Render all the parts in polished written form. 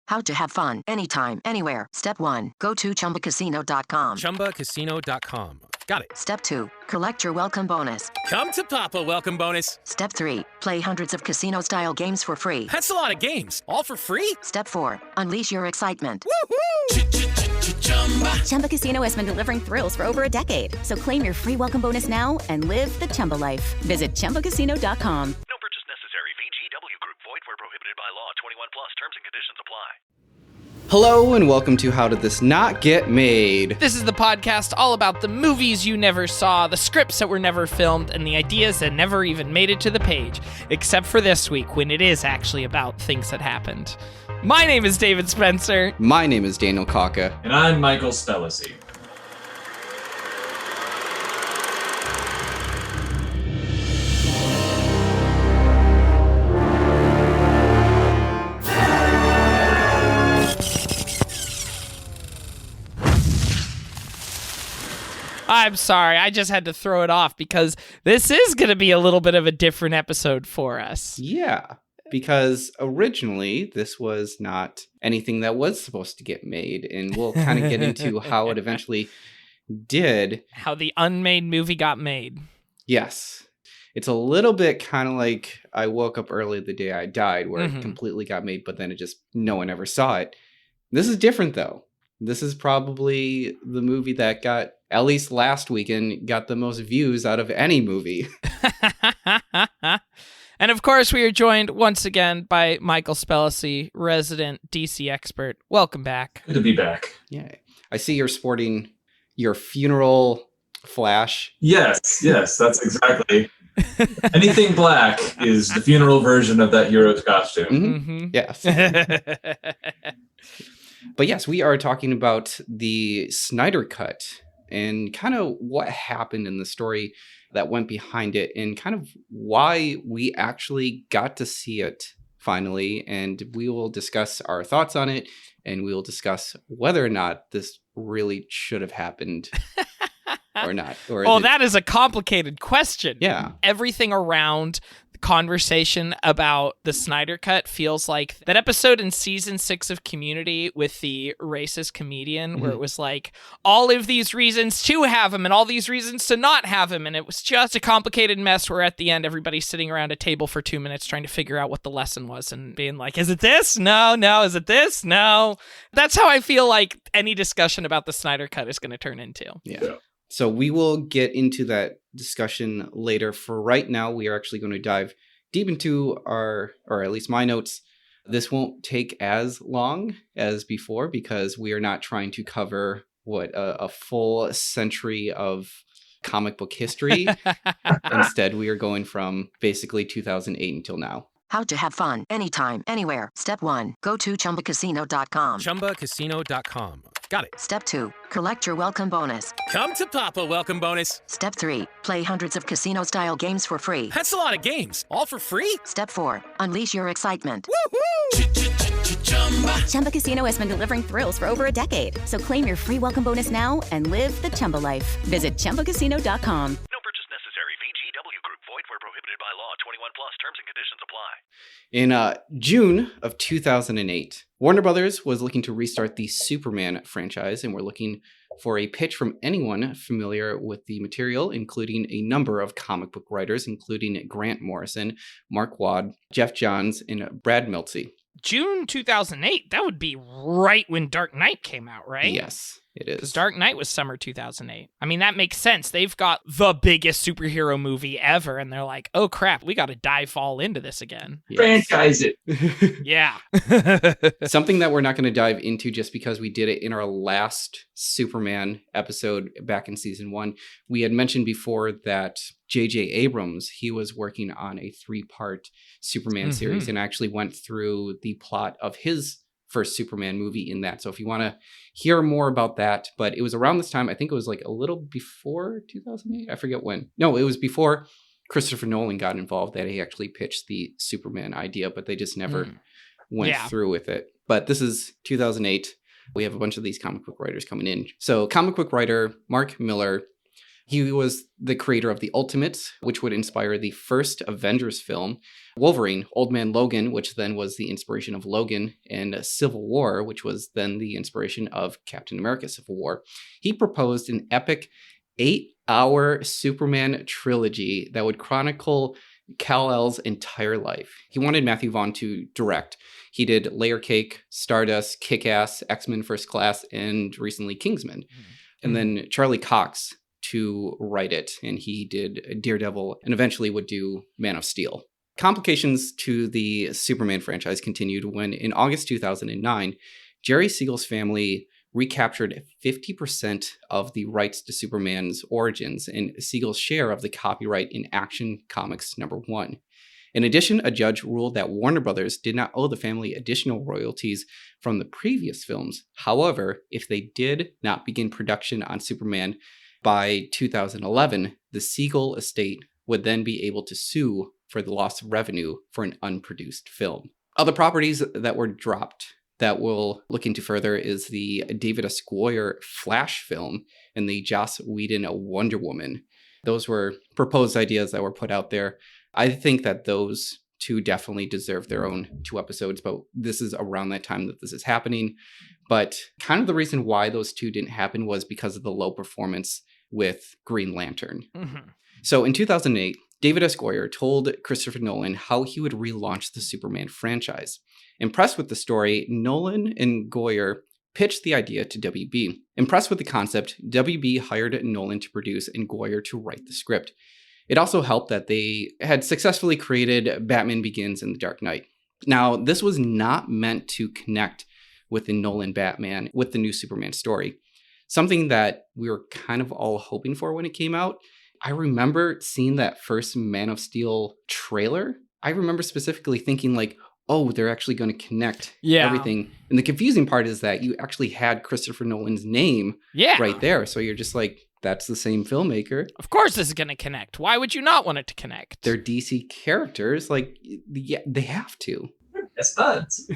How to have fun anytime, anywhere. Step 1. Go to ChumbaCasino.com. ChumbaCasino.com. Got it. Step 2. Collect your welcome bonus. Come to Papa welcome bonus. Step 3. Play hundreds of casino-style games for free. That's a lot of games. All for free? Step 4. Unleash your excitement. Chumba Casino has been delivering thrills for over a decade. So claim your free welcome bonus now and live the Chumba life. Visit ChumbaCasino.com. No purchase necessary. VGW Group. Void where prohibited by law. 21 plus. Terms and conditions apply. Hello and welcome to How Did This Not Get Made? This is the podcast all about the movies you never saw, the scripts that were never filmed, and the ideas that never even made it to the page, except for this week when it is actually about things that happened. My name is David Spencer. My name is Daniel Kaka. And I'm Michael Spellacy. I'm sorry, I just had to throw it off because this is going to be a little bit of a different episode for us. Yeah, because originally this was not anything that was supposed to get made, and we'll kind of get into how it eventually did. How the unmade movie got made. Yes. It's a little bit kind of like I woke up early the day I died, where it completely got made, but then no one ever saw it. This is different, though. This is probably the movie that got, at least last weekend, got the most views out of any movie. And of course, we are joined once again by Michael Spellacy, resident DC expert. Welcome back. Good to be back. Yeah. I see you're sporting your funeral flash. Yes, that's exactly. Anything black is the funeral version of that hero's costume. Yes. But yes, we are talking about the Snyder Cut and kind of what happened in the story that went behind it and kind of why we actually got to see it finally. And we will discuss our thoughts on it, and we will discuss whether or not this really should have happened or not. That is a complicated question. Yeah. Everything around the conversation about the Snyder Cut feels like that episode in season 6 of Community with the racist comedian where it was like all of these reasons to have him and all these reasons to not have him. And it was just a complicated mess where at the end, everybody's sitting around a table for 2 minutes trying to figure out what the lesson was and being like, is it this? No. Is it this? No. That's how I feel like any discussion about the Snyder Cut is going to turn into. Yeah. So we will get into that discussion later. For right now, we are actually going to dive deep into or at least my notes. This won't take as long as before because we are not trying to cover a full century of comic book history. Instead, we are going from basically 2008 until now. How to have fun anytime, anywhere. Step 1. Go to ChumbaCasino.com. ChumbaCasino.com. Got it. Step 2. Collect your welcome bonus. Come to Papa welcome bonus. Step 3. Play hundreds of casino-style games for free. That's a lot of games. All for free? Step 4. Unleash your excitement. Chumba Casino has been delivering thrills for over a decade. So claim your free welcome bonus now and live the Chumba life. Visit ChumbaCasino.com. No purchase necessary. VGW Group. Void where prohibited by law. 21 plus. Terms and conditions apply. In June of 2008, Warner Brothers was looking to restart the Superman franchise, and we're looking for a pitch from anyone familiar with the material, including a number of comic book writers, including Grant Morrison, Mark Waid, Jeff Johns, and Brad Meltzy. June 2008, that would be right when Dark Knight came out, right? Yes, it is. Because Dark Knight was summer 2008. I mean, that makes sense. They've got the biggest superhero movie ever, and they're like, oh crap, we got to dive all into this again. Yes. Franchise it. Yeah. Something that we're not going to dive into just because we did it in our last Superman episode back in season 1. We had mentioned before that J.J. Abrams, he was working on a 3-part Superman series and actually went through the plot of his first Superman movie in that. So if you want to hear more about that, but it was around this time, I think it was like a little before 2008. I forget when. No, it was before Christopher Nolan got involved that he actually pitched the Superman idea, but they just never went through with it. But this is 2008. We have a bunch of these comic book writers coming in. So comic book writer Mark Millar He was the creator of the Ultimates, which would inspire the first Avengers film, Wolverine, Old Man Logan, which then was the inspiration of Logan, and Civil War, which was then the inspiration of Captain America Civil War. He proposed an epic 8-hour Superman trilogy that would chronicle Kal-El's entire life. He wanted Matthew Vaughn to direct. He did Layer Cake, Stardust, Kick-Ass, X-Men First Class, and recently Kingsman. And then Charlie Cox to write it, and he did Daredevil and eventually would do Man of Steel. Complications to the Superman franchise continued when, in August 2009, Jerry Siegel's family recaptured 50% of the rights to Superman's origins and Siegel's share of the copyright in Action Comics #1. In addition, a judge ruled that Warner Brothers did not owe the family additional royalties from the previous films. However, if they did not begin production on Superman by 2011, the Siegel estate would then be able to sue for the loss of revenue for an unproduced film. Other properties that were dropped that we'll look into further is the David S. Goyer Flash film and the Joss Whedon Wonder Woman. Those were proposed ideas that were put out there. I think that those two definitely deserve their own 2 episodes, but this is around that time that this is happening. But kind of the reason why those 2 didn't happen was because of the low performance with Green Lantern. So in 2008, David S. Goyer told Christopher Nolan how he would relaunch the Superman franchise. Impressed with the story, Nolan and Goyer pitched the idea to WB. Impressed with the concept, WB hired Nolan to produce and Goyer to write the script. It also helped that they had successfully created Batman Begins and The Dark Knight. Now, this was not meant to connect with the Nolan Batman with the new Superman story. Something that we were kind of all hoping for when it came out. I remember seeing that first Man of Steel trailer. I remember specifically thinking like, oh, they're actually going to connect everything. And the confusing part is that you actually had Christopher Nolan's name right there. So you're just like, that's the same filmmaker. Of course this is going to connect. Why would you not want it to connect? They're DC characters. Like, yeah, they have to. Yes, buds.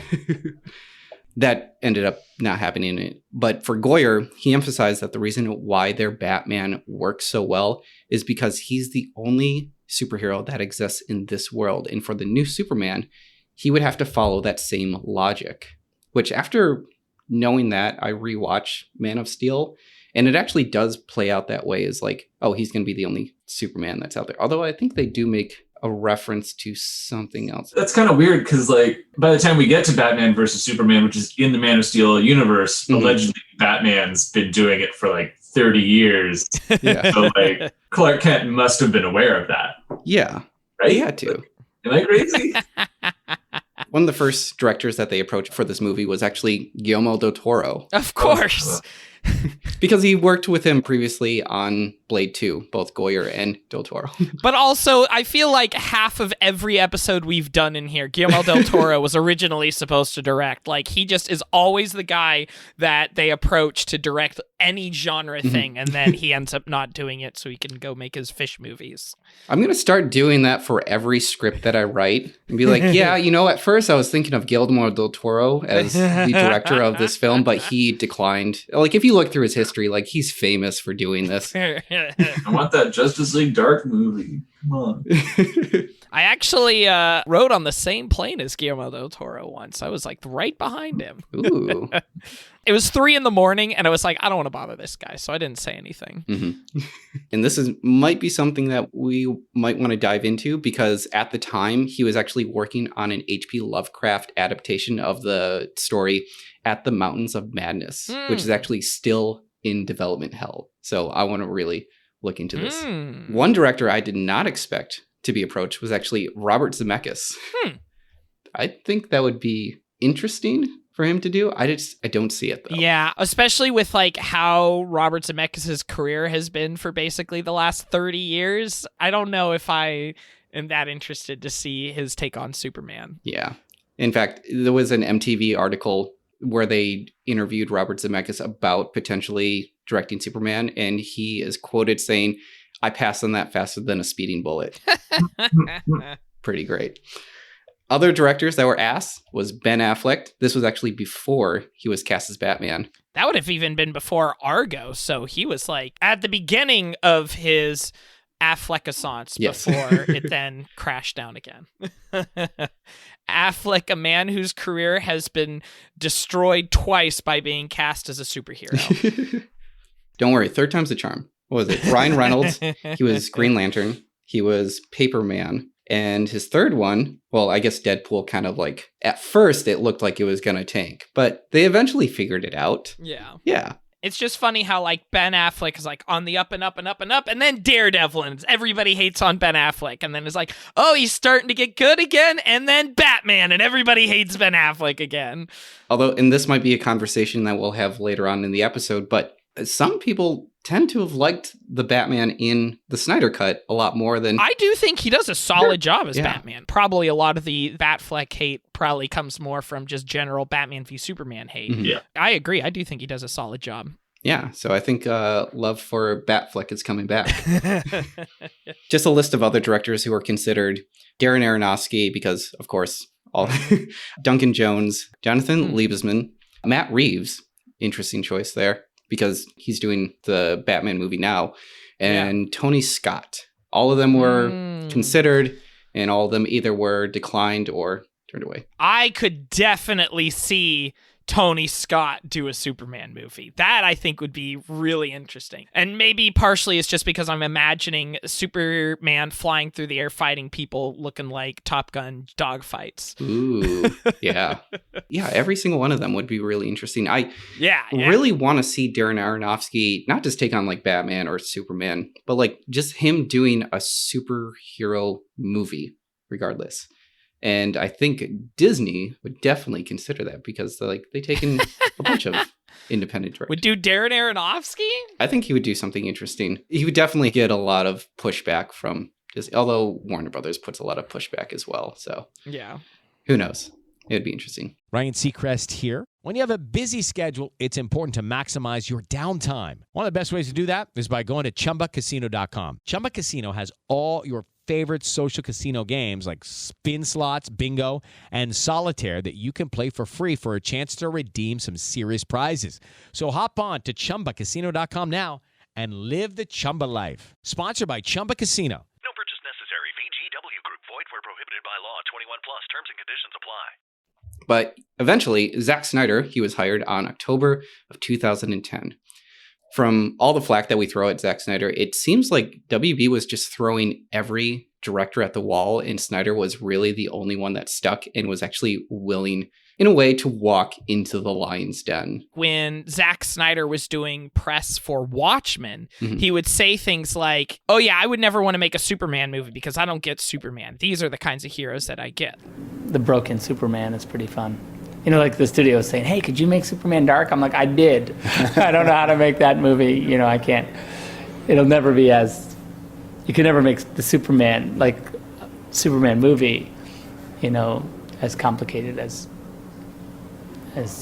That ended up not happening. But for Goyer, he emphasized that the reason why their Batman works so well is because he's the only superhero that exists in this world. And for the new Superman, he would have to follow that same logic. Which after knowing that, I rewatch Man of Steel, and it actually does play out that way. Is like, oh, he's going to be the only Superman that's out there. Although I think they do make a reference to something else. That's kind of weird because, like, by the time we get to Batman versus Superman, which is in the Man of Steel universe, allegedly Batman's been doing it for like 30 years. Yeah. So, like, Clark Kent must have been aware of that. Yeah. Right? He had to. Am I crazy? One of the first directors that they approached for this movie was actually Guillermo del Toro. Of course. Because he worked with him previously on Blade 2, both Goyer and Del Toro. But also, I feel like half of every episode we've done in here, Guillermo del Toro was originally supposed to direct. Like, he just is always the guy that they approach to direct any genre thing, and then he ends up not doing it so he can go make his fish movies. I'm going to start doing that for every script that I write and be like, yeah, you know, at first I was thinking of Guillermo del Toro as the director of this film, but he declined. Like, if you look through his history, like, he's famous for doing this. I want that Justice League Dark movie. Come on. I actually rode on the same plane as Guillermo del Toro once. I was like right behind him. Ooh. It was 3 a.m, and I was like, I don't want to bother this guy, so I didn't say anything. And this might be something that we might want to dive into because at the time he was actually working on an H.P. Lovecraft adaptation of the story At the Mountains of Madness, which is actually still in development hell. So I want to really look into this. One director I did not expect to be approached was actually Robert Zemeckis. I think that would be interesting for him to do. I don't see it though. Yeah, especially with like how Robert Zemeckis' career has been for basically the last 30 years. I don't know if I am that interested to see his take on Superman. Yeah. In fact, there was an MTV article where they interviewed Robert Zemeckis about potentially directing Superman, and he is quoted saying, "I passed on that faster than a speeding bullet." Pretty great. Other directors that were asked was Ben Affleck. This was actually before he was cast as Batman. That would have even been before Argo, so he was like at the beginning of his Affleck-assance before it then crashed down again. Affleck, a man whose career has been destroyed twice by being cast as a superhero. Don't worry, third time's the charm. What was it? Ryan Reynolds. He was Green Lantern. He was Paperman. And his third one, well, I guess Deadpool kind of like, at first it looked like it was going to tank, but they eventually figured it out. Yeah. Yeah. It's just funny how like Ben Affleck is like on the up and up and up and up, and then Daredevil, and everybody hates on Ben Affleck, and then it's like, oh, he's starting to get good again, and then Batman, and everybody hates Ben Affleck again. Although, and this might be a conversation that we'll have later on in the episode, but some people tend to have liked the Batman in the Snyder Cut a lot more than... I do think he does a solid job as Batman. Probably a lot of the Batfleck hate probably comes more from just general Batman v Superman hate. Mhm. Yeah. I agree. I do think he does a solid job. Yeah, so I think love for Batfleck is coming back. Just a list of other directors who are considered: Darren Aronofsky, because, of course, all Duncan Jones, Jonathan Liebesman, Matt Reeves, interesting choice there, because he's doing the Batman movie now, and Tony Scott. All of them were considered, and all of them either were declined or turned away. I could definitely see Tony Scott do a Superman movie. That I think would be really interesting. And maybe partially it's just because I'm imagining Superman flying through the air fighting people looking like Top Gun dogfights. Ooh, yeah. Yeah, every single one of them would be really interesting. I Yeah. really want to see Darren Aronofsky not just take on like Batman or Superman, but like just him doing a superhero movie regardless. And I think Disney would definitely consider that because they take in a bunch of independent directors. Would do Darren Aronofsky? I think he would do something interesting. He would definitely get a lot of pushback from Disney, although Warner Brothers puts a lot of pushback as well. So yeah, who knows? It would be interesting. Ryan Seacrest here. When you have a busy schedule, it's important to maximize your downtime. One of the best ways to do that is by going to ChumbaCasino.com. Chumba Casino has all your favorite social casino games like spin slots, bingo, and solitaire that you can play for free for a chance to redeem some serious prizes. So hop on to ChumbaCasino.com now and live the Chumba life. Sponsored by Chumba Casino. No purchase necessary. VGW Group. Void where prohibited by law. 21 plus. Terms and conditions apply. But eventually, Zack Snyder, he was hired on October of 2010. From all the flack that we throw at Zack Snyder, it seems like WB was just throwing every director at the wall, and Snyder was really the only one that stuck and was actually willing, in a way, to walk into the lion's den. When Zack Snyder was doing press for Watchmen, he would say things like, oh yeah, I would never want to make a Superman movie because I don't get Superman. These are the kinds of heroes that I get. The broken Superman is pretty fun. You know, like the studio is saying, hey, could you make Superman dark? I'm like, I did. I don't know how to make that movie. You know, I can't. It'll never be as, you can never make the Superman movie, you know, as complicated as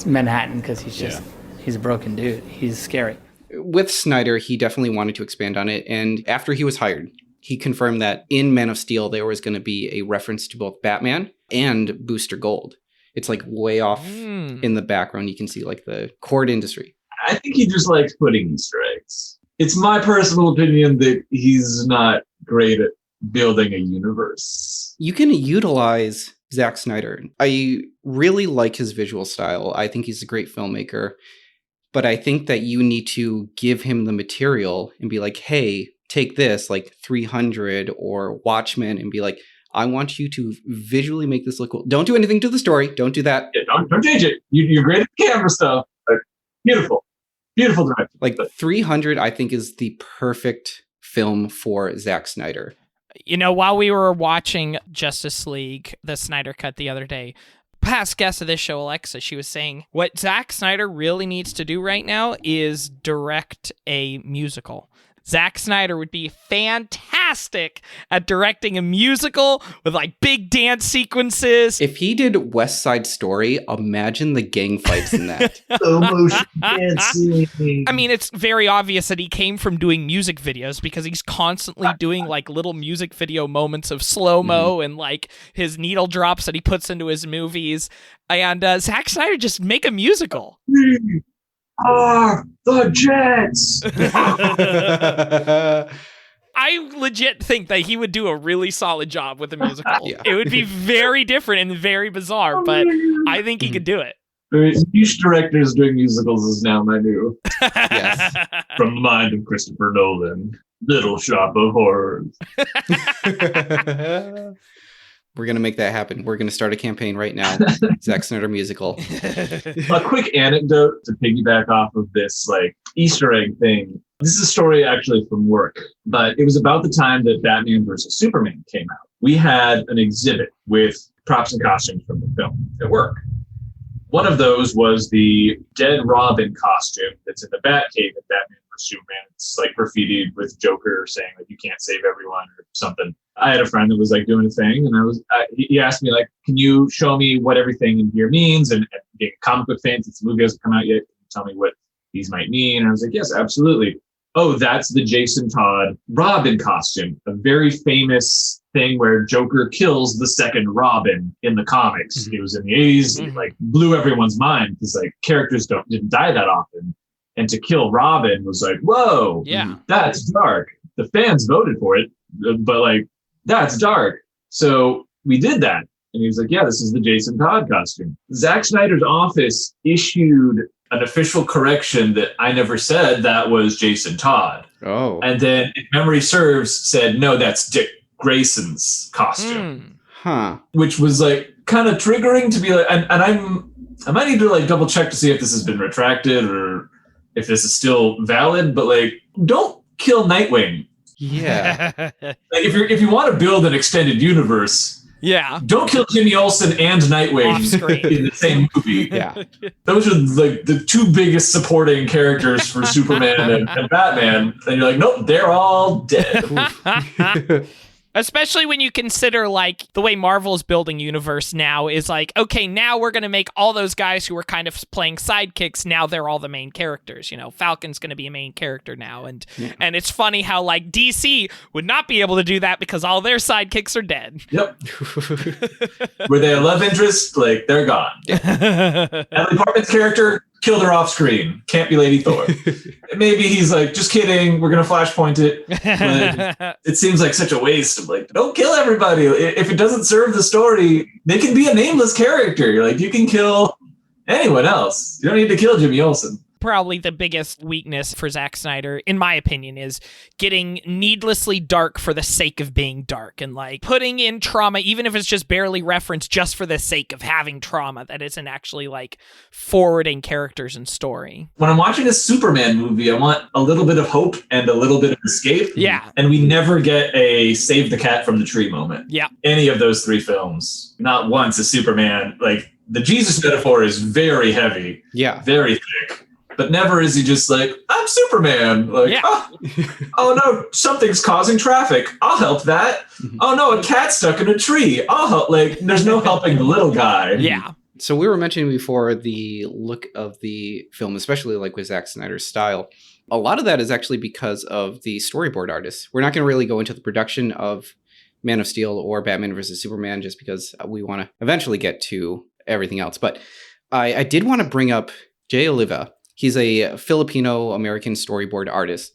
Manhattan, because he's a broken dude. He's scary. With Snyder, he definitely wanted to expand on it. And after he was hired, he confirmed that in Man of Steel, there was going to be a reference to both Batman and Booster Gold. It's like way off in the background. You can see like the cord industry. I think he just likes putting Easter eggs. It's my personal opinion that he's not great at building a universe. You can utilize Zack Snyder. I really like his visual style. I think he's a great filmmaker. But I think that you need to give him the material and be like, hey, take this, like 300 or Watchmen, and be like, I want you to visually make this look cool. Don't do anything to the story. Don't do that. Yeah, don't change it. You're great at the camera stuff. Beautiful. Beautiful direction. Like 300, I think, is the perfect film for Zack Snyder. You know, while we were watching Justice League, the Snyder Cut the other day, past guest of this show, Alexa, she was saying what Zack Snyder really needs to do right now is direct a musical. Zack Snyder would be fantastic fantastic at directing a musical with like big dance sequences. If he did West Side Story, imagine the gang fights in that. Slow motion dancing. I mean, it's very obvious that he came from doing music videos because he's constantly doing like little music video moments of slow-mo and like his needle drops that he puts into his movies. And Zack Snyder just make a musical. We are the Jets. I legit think that he would do a really solid job with a musical. Yeah. It would be very different and very bizarre, but I think he could do it. Niche directors doing musicals is now my new. Yes. From the mind of Christopher Nolan. Little Shop of Horrors. We're going to make that happen. We're going to start a campaign right now. Zack Snyder musical. A quick anecdote to piggyback off of this like Easter egg thing. This is a story actually from work, but it was about the time that Batman versus Superman came out. We had an exhibit with props and costumes from the film at work. One of those was the dead Robin costume that's in the Batcave in Batman vs. Superman. It's like graffitied with Joker saying like you can't save everyone or something. I had a friend that was like doing a thing, and he asked me like, "Can you show me what everything in here means?" And being a comic book fan, since the movie hasn't come out yet, can you tell me what these might mean? And I was like, "Yes, absolutely." Oh, that's the Jason Todd Robin costume, a very famous thing where Joker kills the second Robin in the comics. Mm-hmm. It was in the 80s. It like blew everyone's mind because like characters didn't die that often. And to kill Robin was like, whoa, Yeah. that's dark. The fans voted for it, but like, that's dark. So we did that. And he was like, yeah, this is the Jason Todd costume. Zack Snyder's office issued an official correction that I never said that was Jason Todd. Oh. And then, if memory serves, said, no, that's Dick Grayson's costume. Huh. Which was like kind of triggering to be like, and I might need to like double check to see if this has been retracted or if this is still valid, but like, don't kill Nightwing. Yeah. Like if you want to build an extended universe, Yeah. don't kill Jimmy Olsen and Off Nightwing screen. in the same movie. Yeah. Those are like the two biggest supporting characters for Superman and Batman. And you're like, nope, they're all dead. Especially when you consider, like, the way Marvel's building universe now is like, okay, now we're going to make all those guys who were kind of playing sidekicks, now they're all the main characters. You know, Falcon's going to be a main character now. And it's funny how, like, DC would not be able to do that because all their sidekicks are dead. Yep. Were they a love interest? Like, they're gone. Natalie Portman's character, killed her off screen. Can't be Lady Thor. Maybe he's like, just kidding. We're going to flashpoint it. But it seems like such a waste of like, don't kill everybody. If it doesn't serve the story, they can be a nameless character. You're like, you can kill anyone else. You don't need to kill Jimmy Olsen. Probably the biggest weakness for Zack Snyder, in my opinion, is getting needlessly dark for the sake of being dark and like putting in trauma, even if it's just barely referenced just for the sake of having trauma that isn't actually like forwarding characters and story. When I'm watching a Superman movie, I want a little bit of hope and a little bit of escape. Yeah. And we never get a save the cat from the tree moment. Yeah. Any of those three films. Not once a Superman. Like the Jesus metaphor is very heavy. Yeah. Very thick. But never is he just like, I'm Superman. Like, Yeah. oh no, something's causing traffic. I'll help that. Oh no, a cat's stuck in a tree. I'll help. Like, there's no helping the little guy. Yeah. So we were mentioning before the look of the film, especially like with Zack Snyder's style. A lot of that is actually because of the storyboard artists. We're not going to really go into the production of Man of Steel or Batman vs. Superman just because we want to eventually get to everything else. But I did want to bring up Jay Oliva. He's a Filipino-American storyboard artist,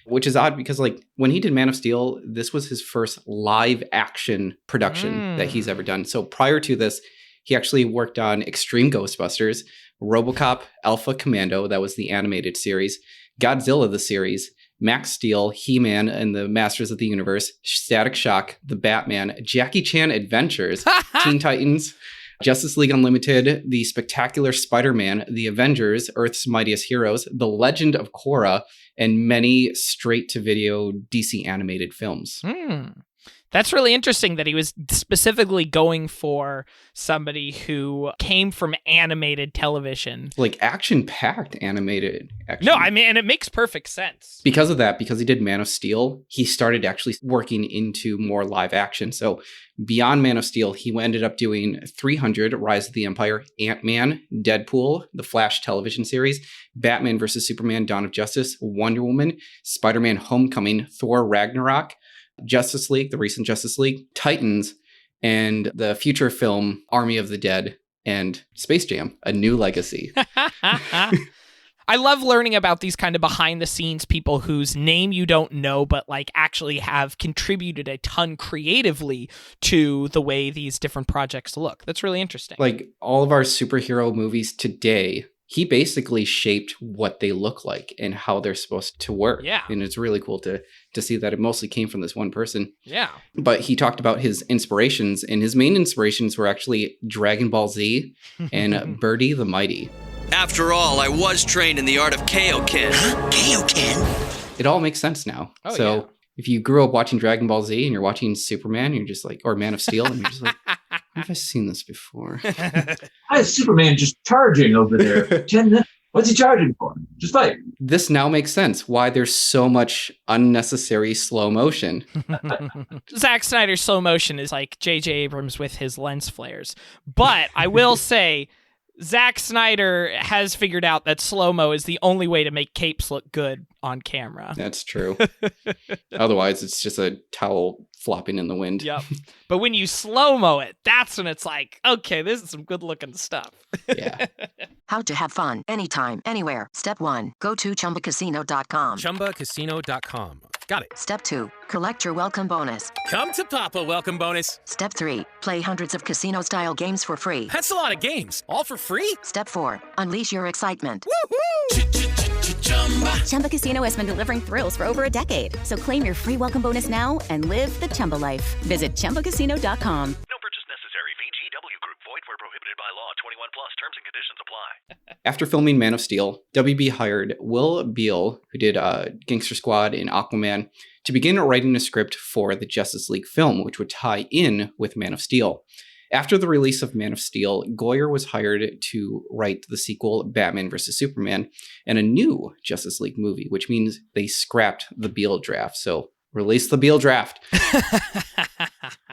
which is odd because like when he did Man of Steel, this was his first live action production that he's ever done. So prior to this, he actually worked on Extreme Ghostbusters, RoboCop, Alpha Commando, that was the animated series, Godzilla the series, Max Steel, He-Man and the Masters of the Universe, Static Shock, The Batman, Jackie Chan Adventures, Teen Titans, Justice League Unlimited, The Spectacular Spider-Man, The Avengers, Earth's Mightiest Heroes, The Legend of Korra, and many straight-to-video DC animated films. That's really interesting that he was specifically going for somebody who came from animated television. Like action-packed animated action. No, I mean, and it makes perfect sense. Because of that, because he did Man of Steel, he started actually working into more live action. So beyond Man of Steel, he ended up doing 300, Rise of the Empire, Ant-Man, Deadpool, the Flash television series, Batman vs. Superman, Dawn of Justice, Wonder Woman, Spider-Man Homecoming, Thor Ragnarok, Justice League, the recent Justice League, Titans, and the future film Army of the Dead, and Space Jam, A New Legacy. I love learning about these kind of behind the scenes people whose name you don't know, but like actually have contributed a ton creatively to the way these different projects look. That's really interesting. Like all of our superhero movies today, he basically shaped what they look like and how they're supposed to work. Yeah. And it's really cool to see that it mostly came from this one person. Yeah. But he talked about his inspirations, and his main inspirations were actually Dragon Ball Z and Birdie the Mighty. After all, I was trained in the art of Kaioken. Kaioken? It all makes sense now. Oh, so yeah. if you grew up watching Dragon Ball Z and you're watching Superman, you're just like, or Man of Steel, and you're just like, have I seen this before? Why is Superman just charging over there? 10 minutes. What's he charging for? Just fight. This now makes sense why there's so much unnecessary slow motion. Zack Snyder's slow motion is like J.J. Abrams with his lens flares. But I will say, Zack Snyder has figured out that slow-mo is the only way to make capes look good on camera. That's true. Otherwise, it's just a towel flopping in the wind. Yep. But when you slow-mo it, that's when it's like, okay, this is some good-looking stuff. Yeah. How to have fun anytime, anywhere. Step 1. Go to ChumbaCasino.com. ChumbaCasino.com. Got it. Step 2. Collect your welcome bonus. Come to Papa welcome bonus. Step 3. Play hundreds of casino-style games for free. That's a lot of games. All for free? Step 4. Unleash your excitement. Chumba Casino has been delivering thrills for over a decade. So claim your free welcome bonus now and live the Chumba life. Visit ChumbaCasino.com. No purchase necessary. VGW Group. Void where prohibited by law. 21 plus. Terms and conditions apply. After filming Man of Steel, WB hired Will Beall, who did Gangster Squad and Aquaman, to begin writing a script for the Justice League film, which would tie in with Man of Steel. After the release of Man of Steel, Goyer was hired to write the sequel Batman vs. Superman and a new Justice League movie, which means they scrapped the Beall draft. So release the Beall draft.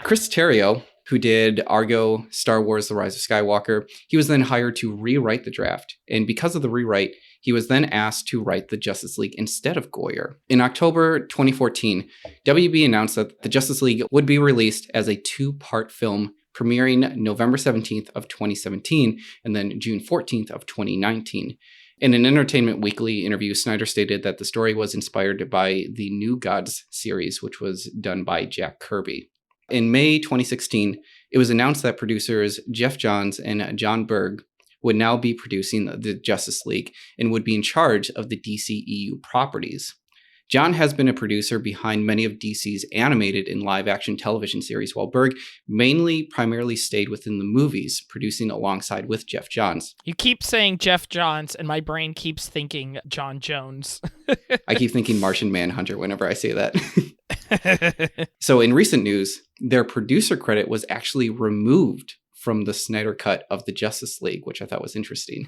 Chris Terrio, who did Argo, Star Wars, The Rise of Skywalker, he was then hired to rewrite the draft. And because of the rewrite, he was then asked to write the Justice League instead of Goyer. In October 2014, WB announced that the Justice League would be released as a two-part film premiering November 17th of 2017 and then June 14th of 2019. In an Entertainment Weekly interview, Snyder stated that the story was inspired by the New Gods series, which was done by Jack Kirby. In May 2016, it was announced that producers Jeff Johns and John Berg would now be producing the Justice League and would be in charge of the DCEU properties. John has been a producer behind many of DC's animated and live-action television series, while Berg primarily stayed within the movies, producing alongside with Jeff Johns. You keep saying Jeff Johns, and my brain keeps thinking John Jones. I keep thinking Martian Manhunter whenever I say that. So in recent news, their producer credit was actually removed from the Snyder Cut of the Justice League, which I thought was interesting,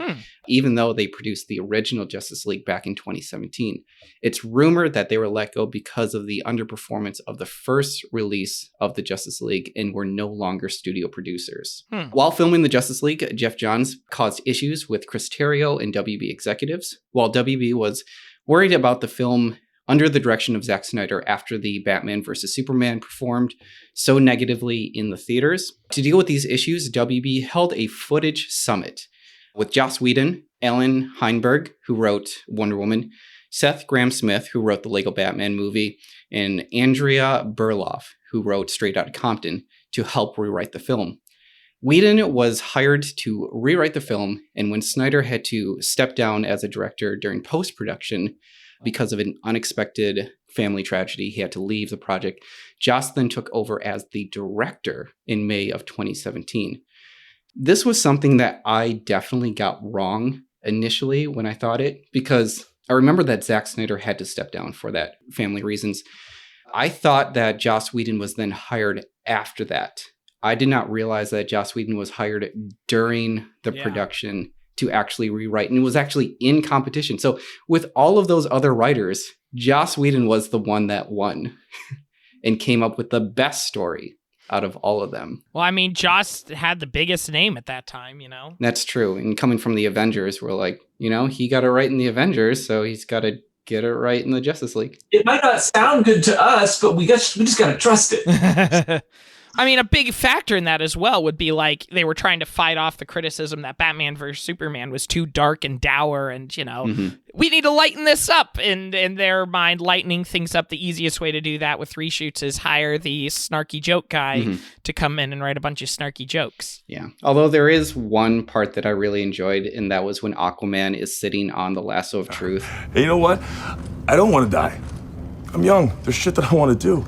even though they produced the original Justice League back in 2017. It's rumored that they were let go because of the underperformance of the first release of the Justice League and were no longer studio producers. While filming the Justice League, Jeff Johns caused issues with Chris Terrio and WB executives, while WB was worried about the film under the direction of Zack Snyder after the Batman vs. Superman performed so negatively in the theaters. To deal with these issues, WB held a footage summit with Joss Whedon, Alan Heinberg, who wrote Wonder Woman, Seth Grahame-Smith, who wrote the Lego Batman movie, and Andrea Berloff, who wrote Straight Outta Compton, to help rewrite the film. Whedon was hired to rewrite the film, and when Snyder had to step down as a director during post-production, because of an unexpected family tragedy, he had to leave the project. Joss then took over as the director in May of 2017. This was something that I definitely got wrong initially when I thought it, because I remember that Zack Snyder had to step down for that family reasons. I thought that Joss Whedon was then hired after that. I did not realize that Joss Whedon was hired during the production to actually rewrite, and was actually in competition. So with all of those other writers, Joss Whedon was the one that won and came up with the best story out of all of them. Well, I mean, Joss had the biggest name at that time, you know? That's true. And coming from the Avengers, we're like, you know, he got it right in the Avengers, so he's got to get it right in the Justice League. It might not sound good to us, but we just got to trust it. I mean, a big factor in that as well would be like they were trying to fight off the criticism that Batman vs. Superman was too dark and dour, and, you know, we need to lighten this up. And in their mind, lightening things up, the easiest way to do that with reshoots is hire the snarky joke guy to come in and write a bunch of snarky jokes. Yeah. Although there is one part that I really enjoyed, and that was when Aquaman is sitting on the lasso of truth. Hey, you know what? I don't want to die. I'm young. There's shit that I want to do.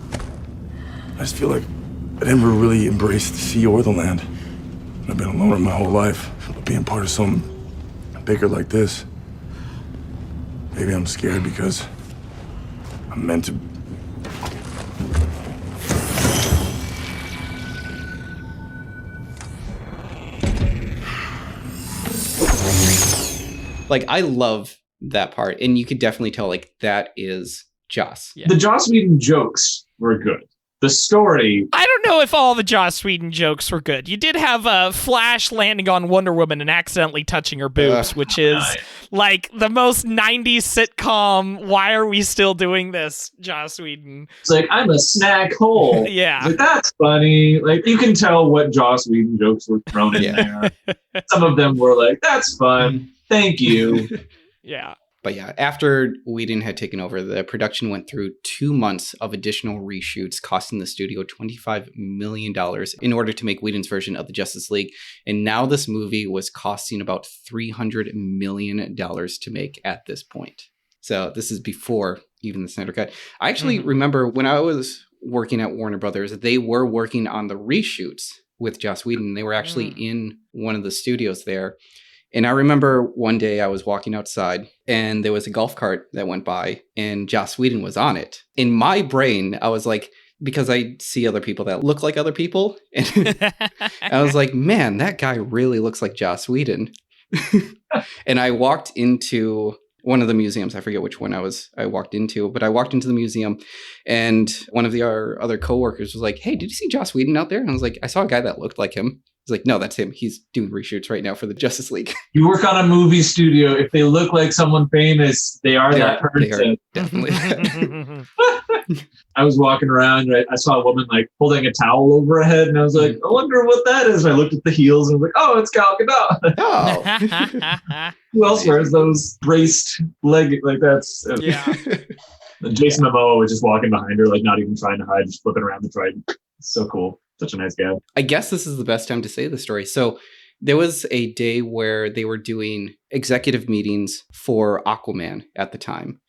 I just feel like I never really embraced the sea or the land. I've been a loner my whole life, but being part of something bigger like this, maybe I'm scared because I'm meant to. Like, I love that part, and you could definitely tell, like, that is Joss. Yeah. The Joss Whedon jokes were good. The story... I don't know if all the Joss Whedon jokes were good. You did have Flash landing on Wonder Woman and accidentally touching her boobs, which is like the most 90s sitcom, why are we still doing this, Joss Whedon? It's like, I'm a snack hole. Yeah. Like, that's funny. Like, you can tell what Joss Whedon jokes were thrown in there. Some of them were like, that's fun. Thank you. Yeah. But yeah, after Whedon had taken over, the production went through 2 months of additional reshoots, costing the studio $25 million in order to make Whedon's version of the Justice League. And now this movie was costing about $300 million to make at this point. So this is before even the Snyder Cut. I actually remember when I was working at Warner Brothers, they were working on the reshoots with Joss Whedon. They were actually in one of the studios there. And I remember one day I was walking outside and there was a golf cart that went by and Joss Whedon was on it. In my brain, I was like, because I see other people that look like other people. And I was like, man, that guy really looks like Joss Whedon. And I walked into one of the museums. I forget which one I walked into, but I walked into the museum and one of our other coworkers was like, hey, did you see Joss Whedon out there? And I was like, I saw a guy that looked like him. He's like, no, that's him. He's doing reshoots right now for the Justice League. You work on a movie studio. If they look like someone famous, they are that person. They are definitely. I was walking around. I saw a woman like holding a towel over her head, and I was like, I wonder what that is. And I looked at the heels and I was like, oh, it's Gal Gadot. Oh. Who else wears those braced leg? Like that's. Yeah. Jason Momoa was just walking behind her, like not even trying to hide, just flipping around the trident. So cool. Such a nice guy. I guess this is the best time to say the story. So there was a day where they were doing executive meetings for Aquaman at the time.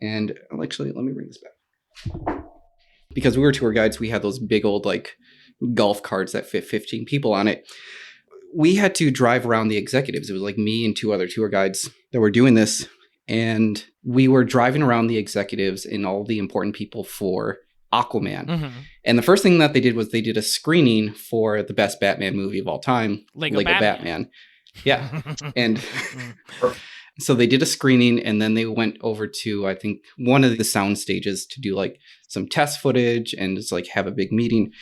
And actually, let me bring this back. Because we were tour guides, we had those big old like golf carts that fit 15 people on it. We had to drive around the executives. It was like me and 2 other tour guides that were doing this. And we were driving around the executives and all the important people for Aquaman. And the first thing that they did was they did a screening for the best Batman movie of all time, Lego Batman. Yeah. And so they did a screening and then they went over to, I think, one of the sound stages to do like some test footage and just like have a big meeting.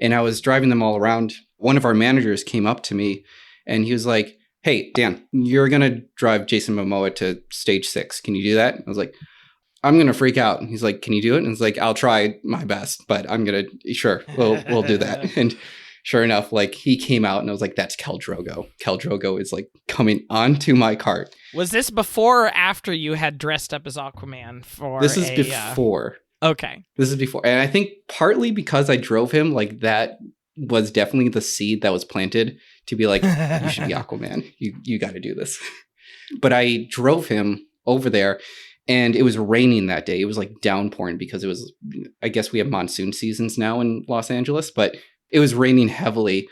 And I was driving them all around. One of our managers came up to me and he was like, hey, Dan, you're going to drive Jason Momoa to stage 6. Can you do that? I was like, I'm going to freak out. And he's like, can you do it? And it's like, I'll try my best, but I'm going to, sure, we'll do that. And sure enough, like he came out and I was like, that's Khal Drogo. Khal Drogo is like coming onto my cart. Was this before or after you had dressed up as Aquaman for This is before. Okay. This is before. And I think partly because I drove him, like that was definitely the seed that was planted to be like, you should be Aquaman. You got to do this. But I drove him over there. And it was raining that day. It was like downpouring because it was, I guess we have monsoon seasons now in Los Angeles, but it was raining heavily.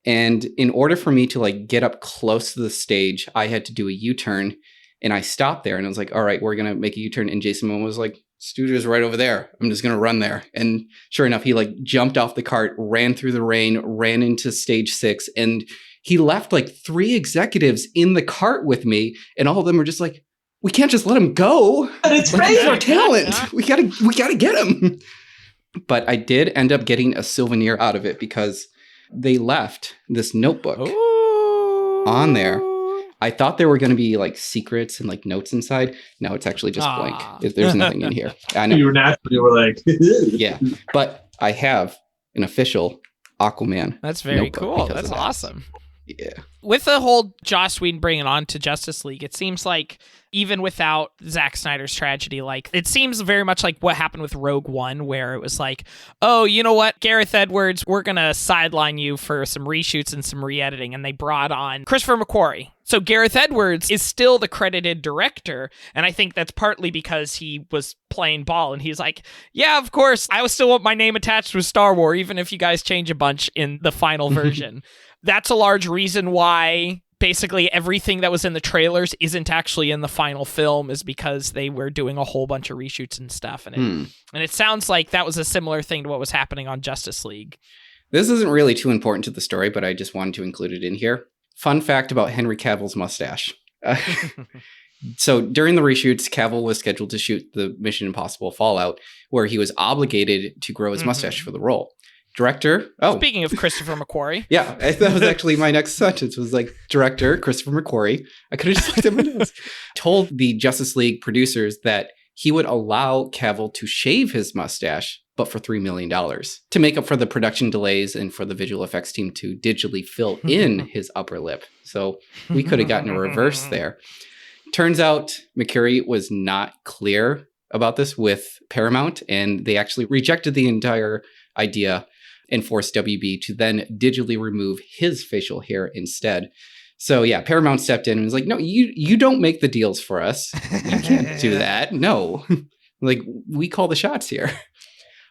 And in order for me to like get up close to the stage, I had to do a U-turn And I stopped there and I was like, all right, we're going to make a U-turn. And Jason Momoa was like, studio's right over there. I'm just going to run there. And sure enough, he like jumped off the cart, ran through the rain, ran into stage 6. And he left like 3 executives in the cart with me. And all of them were just like, we can't just let him go. But it's like, he's our talent. We gotta get him. But I did end up getting a souvenir out of it because they left this notebook on there. I thought there were going to be like secrets and like notes inside. No, it's actually just blank. There's nothing in here. I know. You were like, yeah. But I have an official Aquaman. That's very cool. That's awesome. Yeah. With the whole Joss Whedon bringing on to Justice League, it seems like even without Zack Snyder's tragedy, like it seems very much like what happened with Rogue One, where it was like, oh, you know what, Gareth Edwards, we're going to sideline you for some reshoots and some re-editing. And they brought on Christopher McQuarrie. So Gareth Edwards is still the credited director. And I think that's partly because he was playing ball and he's like, yeah, of course, I still want my name attached with Star Wars, even if you guys change a bunch in the final version. That's a large reason why basically everything that was in the trailers isn't actually in the final film, is because they were doing a whole bunch of reshoots and stuff. And it sounds like that was a similar thing to what was happening on Justice League. This isn't really too important to the story, but I just wanted to include it in here. Fun fact about Henry Cavill's mustache. So during the reshoots, Cavill was scheduled to shoot the Mission Impossible Fallout, where he was obligated to grow his mustache for the role. Director. Speaking of Christopher McQuarrie. Yeah, that was actually my next sentence, was like, director Christopher McQuarrie. I could have just looked at my notes. Told the Justice League producers that he would allow Cavill to shave his mustache, but for $3 million to make up for the production delays and for the visual effects team to digitally fill in his upper lip. So we could have gotten a reverse there. Turns out McQuarrie was not clear about this with Paramount, and they actually rejected the entire idea and forced WB to then digitally remove his facial hair instead. So yeah, Paramount stepped in and was like, no, you don't make the deals for us. You can't do that. No. Like, we call the shots here.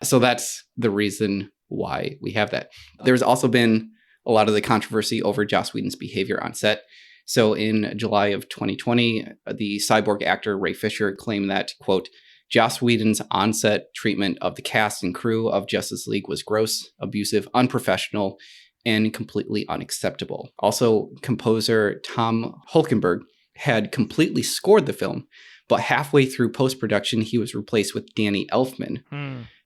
So that's the reason why we have that. There's also been a lot of the controversy over Joss Whedon's behavior on set. So in July of 2020, the cyborg actor Ray Fisher claimed that, quote, Joss Whedon's on-set treatment of the cast and crew of Justice League was gross, abusive, unprofessional, and completely unacceptable. Also, composer Tom Hulkenberg had completely scored the film, but halfway through post-production, he was replaced with Danny Elfman.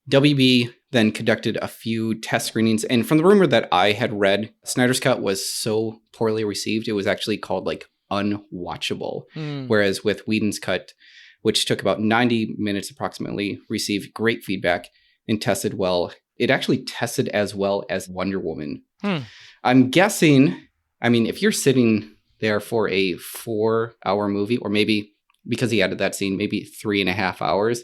WB then conducted a few test screenings, and from the rumor that I had read, Snyder's Cut was so poorly received, it was actually called like unwatchable. Whereas with Whedon's cut, which took about 90 minutes approximately, received great feedback and tested well. It actually tested as well as Wonder Woman. I'm guessing, I mean, if you're sitting there for a 4-hour movie, or maybe because he added that scene, maybe 3.5 hours,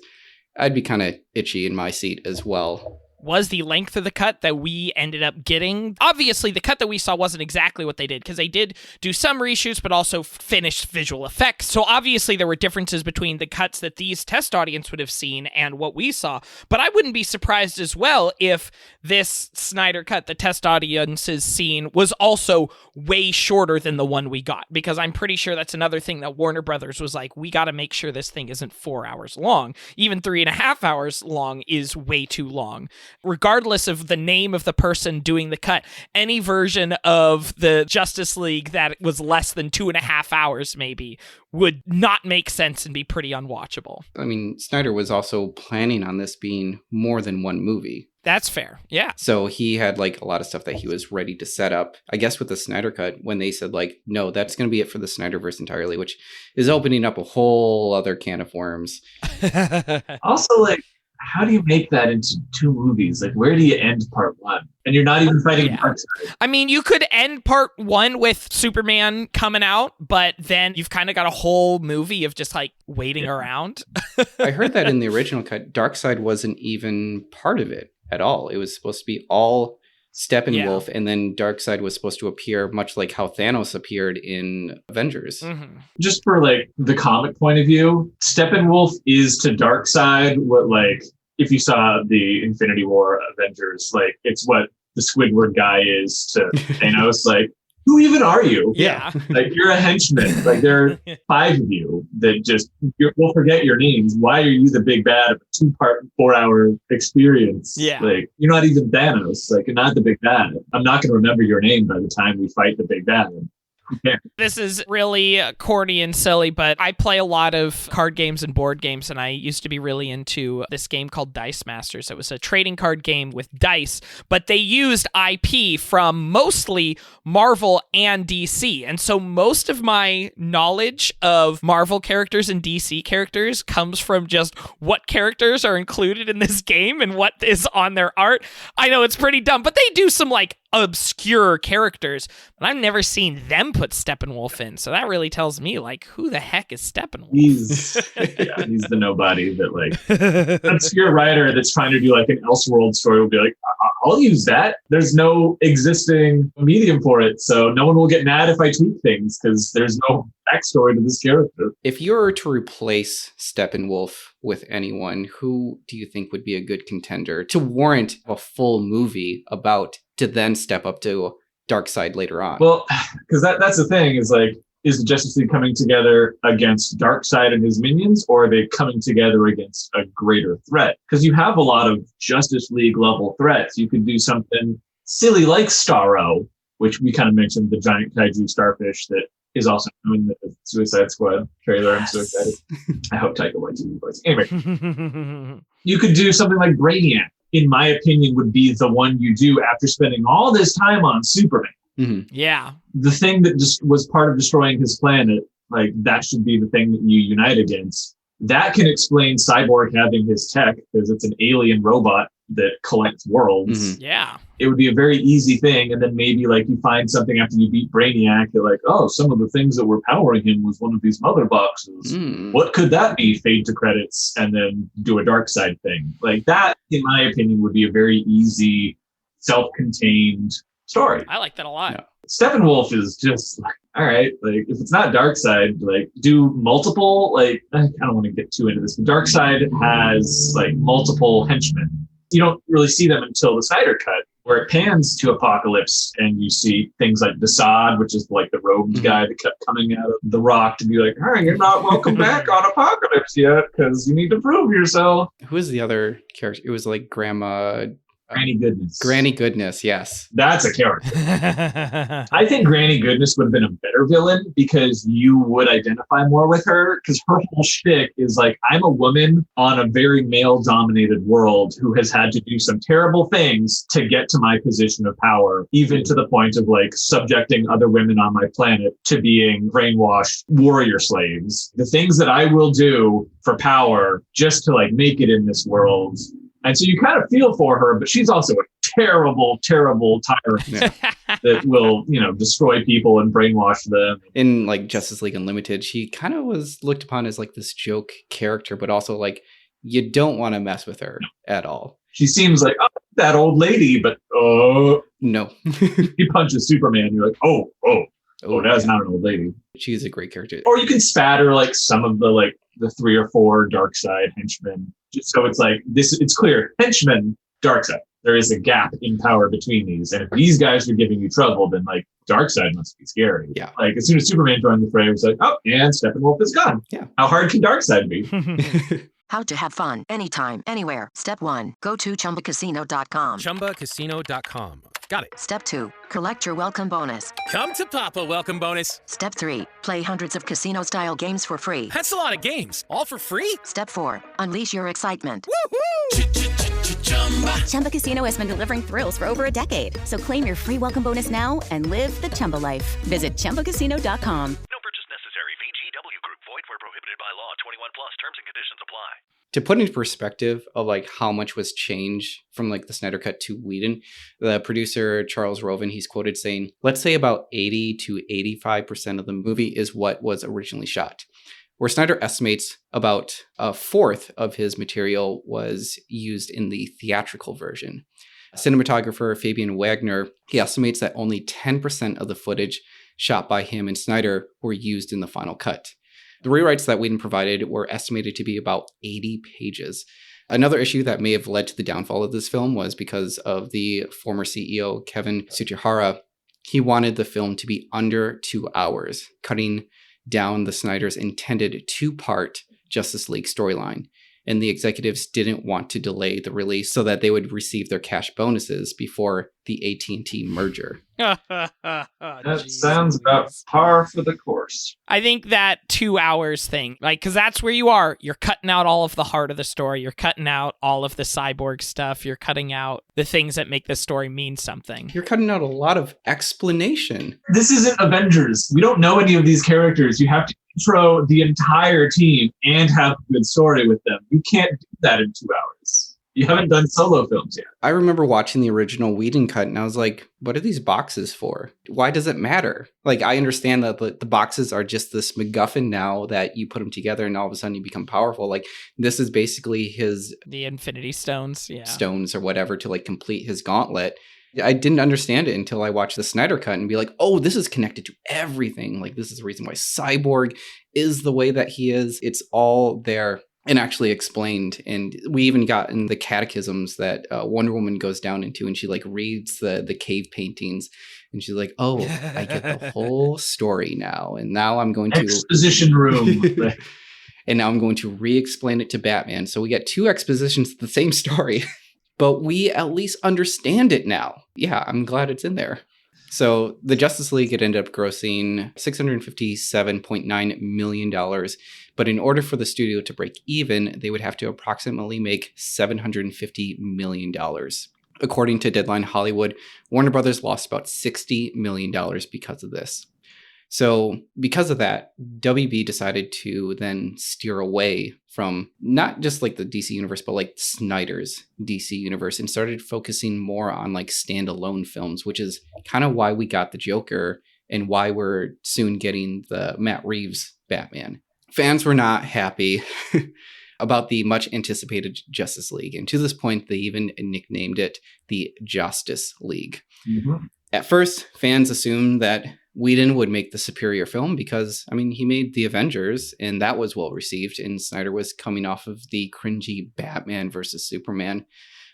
I'd be kind of itchy in my seat as well. Was the length of the cut that we ended up getting. Obviously, the cut that we saw wasn't exactly what they did, because they did do some reshoots, but also finished visual effects. So obviously, there were differences between the cuts that these test audience would have seen and what we saw. But I wouldn't be surprised as well if this Snyder Cut, the test audience's scene, was also way shorter than the one we got, because I'm pretty sure that's another thing that Warner Brothers was like, we got to make sure this thing isn't 4 hours long. Even 3.5 hours long is way too long. Regardless of the name of the person doing the cut, any version of the Justice League that was less than 2.5 hours maybe would not make sense and be pretty unwatchable. I mean, Snyder was also planning on this being more than one movie. That's fair. Yeah. So he had like a lot of stuff that he was ready to set up. I guess with the Snyder Cut, when they said like, no, that's going to be it for the Snyderverse entirely, which is opening up a whole other can of worms. Also, like, how do you make that into 2 movies? Like, where do you end part 1? And you're not even fighting Darkseid. I mean, you could end part 1 with Superman coming out, but then you've kind of got a whole movie of just like waiting around. I heard that in the original cut, Darkseid wasn't even part of it at all. It was supposed to be all Steppenwolf, and then Darkseid was supposed to appear much like how Thanos appeared in Avengers. Just for like the comic point of view, Steppenwolf is to Darkseid what, like, if you saw the Infinity War Avengers, like, it's what the Squidward guy is to Thanos. Like, who even are you? Yeah. Like, you're a henchman. Like, there are 5 of you that just, we'll forget your names. Why are you the big bad of a 2-part, 4-hour experience? Yeah. Like, you're not even Thanos. Like, you're not the big bad. I'm not going to remember your name by the time we fight the big bad. Yeah. This is really corny and silly, but I play a lot of card games and board games, and I used to be really into this game called Dice Masters. It was a trading card game with dice, but they used IP from mostly Marvel and DC. And so most of my knowledge of Marvel characters and DC characters comes from just what characters are included in this game and what is on their art. I know it's pretty dumb, but they do some like obscure characters, but I've never seen them put Steppenwolf in. So that really tells me, like, who the heck is Steppenwolf? He's the nobody that, like, an obscure writer that's trying to do like an Elseworld story will be like, I'll use that. There's no existing medium for it, so no one will get mad if I tweak things because there's no backstory to this character. If you were to replace Steppenwolf with anyone, who do you think would be a good contender to warrant a full movie about to then step up to Darkseid later on? Well, because that's the thing is, like, is the Justice League coming together against Darkseid and his minions, or are they coming together against a greater threat? Because you have a lot of Justice League level threats. You could do something silly like Starro, which we kind of mentioned, the giant kaiju starfish that is also doing the Suicide Squad trailer. I'm so excited. I hope Taika Waititi voice. Anyway, you could do something like Brainiac. In my opinion, would be the one you do after spending all this time on Superman. Mm-hmm. Yeah. The thing that just was part of destroying his planet, like, that should be the thing that you unite against. That can explain Cyborg having his tech, because it's an alien robot that collects worlds. Mm-hmm. Yeah. It would be a very easy thing. And then maybe, like, you find something after you beat Brainiac, you're like, oh, some of the things that were powering him was one of these mother boxes. What could that be? Fade to credits and then do a Darkseid thing. Like, that, in my opinion, would be a very easy, self-contained story. I like that a lot. Yeah. Steppenwolf is just like, all right, like, if it's not Darkseid, like, do multiple, like, I don't want to get too into this, but Darkseid has, like, multiple henchmen. You don't really see them until the Snyder Cut, where it pans to Apocalypse and you see things like Desaad, which is like the robed guy that kept coming out of the Rock to be like, all right, you're not welcome back on Apocalypse yet because you need to prove yourself. Who is the other character? It was like Granny Goodness. Granny Goodness, yes. That's a character. I think Granny Goodness would have been a better villain because you would identify more with her, because her whole shtick is like, I'm a woman on a very male-dominated world who has had to do some terrible things to get to my position of power, even to the point of, like, subjecting other women on my planet to being brainwashed warrior slaves. The things that I will do for power just to, like, make it in this world. And so you kind of feel for her, but she's also a terrible, terrible tyrant that will, you know, destroy people and brainwash them. In, like, Justice League Unlimited, she kind of was looked upon as, like, this joke character, but also, like, you don't want to mess with her at all. She seems like, oh, that old lady, but no. He punches Superman. You're like, oh, that's not an old lady. She's a great character. Or you can spatter, like, some of the, like, the 3 or 4 Darkseid henchmen. Just so it's like, it's clear, henchmen, Darkseid. There is a gap in power between these. And if these guys are giving you trouble, then, like, Darkseid must be scary. Yeah. Like, as soon as Superman joined the fray, it was like, oh, and Steppenwolf is gone. Yeah. How hard can Darkseid be? How to have fun anytime, anywhere. Step 1. Go to ChumbaCasino.com. ChumbaCasino.com. Got it. Step 2. Collect your welcome bonus. Come to Papa Welcome Bonus. Step 3. Play hundreds of casino-style games for free. That's a lot of games. All for free? Step 4. Unleash your excitement. Chumba Casino has been delivering thrills for over a decade. So claim your free welcome bonus now and live the Chumba life. Visit ChumbaCasino.com. No purchase necessary. VGW Group. Void where prohibited by law. 21 plus. Terms and conditions apply. To put into perspective of, like, how much was changed from, like, the Snyder Cut to Whedon, the producer Charles Roven, he's quoted saying, let's say about 80 to 85% of the movie is what was originally shot. Where Snyder estimates about a fourth of his material was used in the theatrical version. Cinematographer Fabian Wagner, he estimates that only 10% of the footage shot by him and Snyder were used in the final cut. The rewrites that Whedon provided were estimated to be about 80 pages. Another issue that may have led to the downfall of this film was because of the former CEO, Kevin Tsujihara. He wanted the film to be under 2 hours, cutting down the Snyders' intended 2-part Justice League storyline. And the executives didn't want to delay the release so that they would receive their cash bonuses before the AT&T merger. That sounds about par for the course. I think that 2 hours thing, like, because that's where you are. You're cutting out all of the heart of the story. You're cutting out all of the cyborg stuff. You're cutting out the things that make the story mean something. You're cutting out a lot of explanation. This isn't Avengers. We don't know any of these characters. You have to intro the entire team and have a good story with them. You can't do that in 2 hours. You haven't done solo films yet. I remember watching the original Whedon cut and I was like, what are these boxes for? Why does it matter? Like, I understand that the boxes are just this MacGuffin now that you put them together and all of a sudden you become powerful. Like, this is basically the Infinity Stones, yeah. Stones or whatever to like complete his gauntlet. I didn't understand it until I watched the Snyder Cut and be like, oh, this is connected to everything. Like, this is the reason why Cyborg is the way that he is. It's all there and actually explained. And we even got in the catechisms that Wonder Woman goes down into, and she like reads the cave paintings and she's like, oh, I get the whole story now. And now I'm going to exposition room. And now I'm going to re-explain it to Batman. So we get 2 expositions of the same story, but we at least understand it now. Yeah, I'm glad it's in there. So the Justice League, it ended up grossing $657.9 million. But in order for the studio to break even, they would have to approximately make $750 million. According to Deadline Hollywood, Warner Brothers lost about $60 million because of this. So because of that, WB decided to then steer away from not just like the DC universe, but like Snyder's DC universe, and started focusing more on like standalone films, which is kind of why we got the Joker and why we're soon getting the Matt Reeves Batman. Fans were not happy about the much anticipated Justice League. And to this point, they even nicknamed it the Justice League. Mm-hmm. At first, fans assumed that Whedon would make the superior film because, I mean, he made The Avengers and that was well received, and Snyder was coming off of the cringy Batman versus Superman.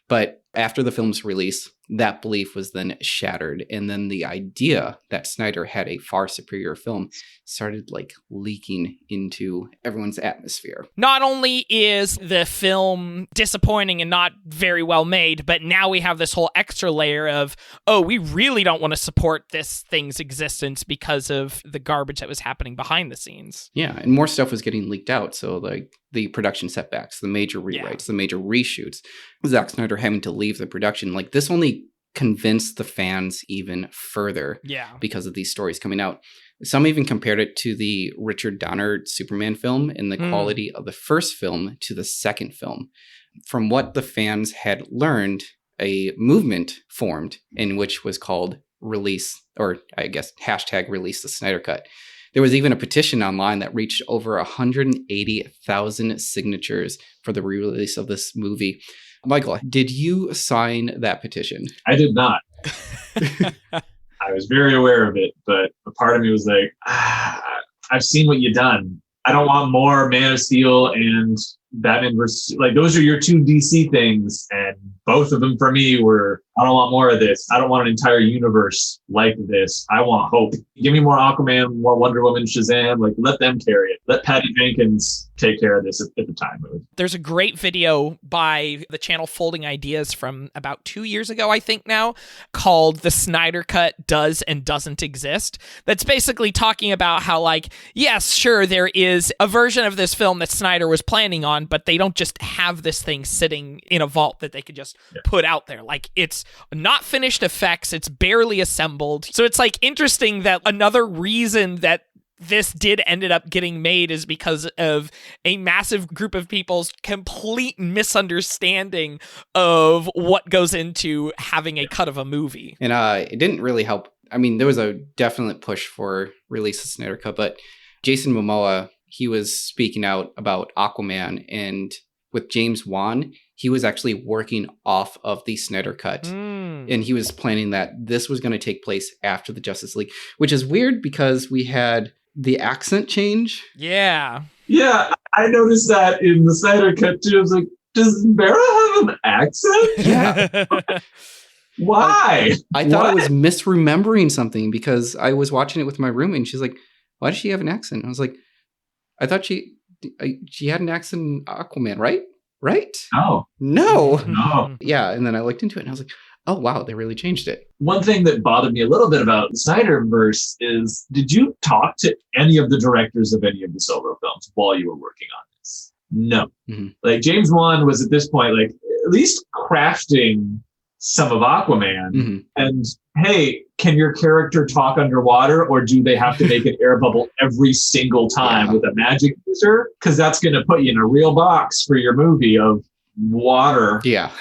But after the film's release, that belief was then shattered. And then the idea that Snyder had a far superior film started like leaking into everyone's atmosphere. Not only is the film disappointing and not very well made, but now we have this whole extra layer of, oh, we really don't want to support this thing's existence because of the garbage that was happening behind the scenes. Yeah, and more stuff was getting leaked out. So like the production setbacks, the major rewrites, the major reshoots, Zack Snyder having to leave the production, like this only convinced the fans even further because of these stories coming out. Some even compared it to the Richard Donner Superman film and the quality of the first film to the second film. From what the fans had learned, a movement formed in which was called Release, or I guess hashtag Release the Snyder Cut. There was even a petition online that reached over 180,000 signatures for the re-release of this movie. Michael, did you sign that petition? I did not. I was very aware of it, but a part of me was like, I've seen what you've done. I don't want more Man of Steel and Batman versus, like, those are your 2 DC things, and both of them for me were, I don't want more of this. I don't want an entire universe like this. I want hope. Give me more Aquaman, more Wonder Woman, Shazam. Like, let them carry it. Let Patty Jenkins take care of this at the time. There's a great video by the channel Folding Ideas from about 2 years ago, I think now, called The Snyder Cut Does and Doesn't Exist. That's basically talking about how, like, yes, sure, there is a version of this film that Snyder was planning on, but they don't just have this thing sitting in a vault that they could just put out there. Like, it's not finished effects. It's barely assembled. So it's like interesting that another reason that this ended up getting made is because of a massive group of people's complete misunderstanding of what goes into having a cut of a movie. And it didn't really help. I mean, there was a definite push for release of Snyder Cut, but Jason Momoa, he was speaking out about Aquaman, and with James Wan, he was actually working off of the Snyder Cut. And he was planning that this was going to take place after the Justice League, which is weird because we had the accent change. Yeah. Yeah, I noticed that in the Snyder Cut too. I was like, does Vera have an accent? Yeah. Why? I thought I was misremembering something because I was watching it with my roommate and she's like, why does she have an accent? I was like, I thought she had an accent in Aquaman, right? Right? No. Yeah. And then I looked into it and I was like, oh, wow, they really changed it. One thing that bothered me a little bit about the Snyderverse is, did you talk to any of the directors of any of the solo films while you were working on this? No. Mm-hmm. Like James Wan was at this point, like at least crafting some of Aquaman. Mm-hmm. And hey, can your character talk underwater, or do they have to make an air bubble every single time with a magic user? Because that's going to put you in a real box for your movie of water. Yeah.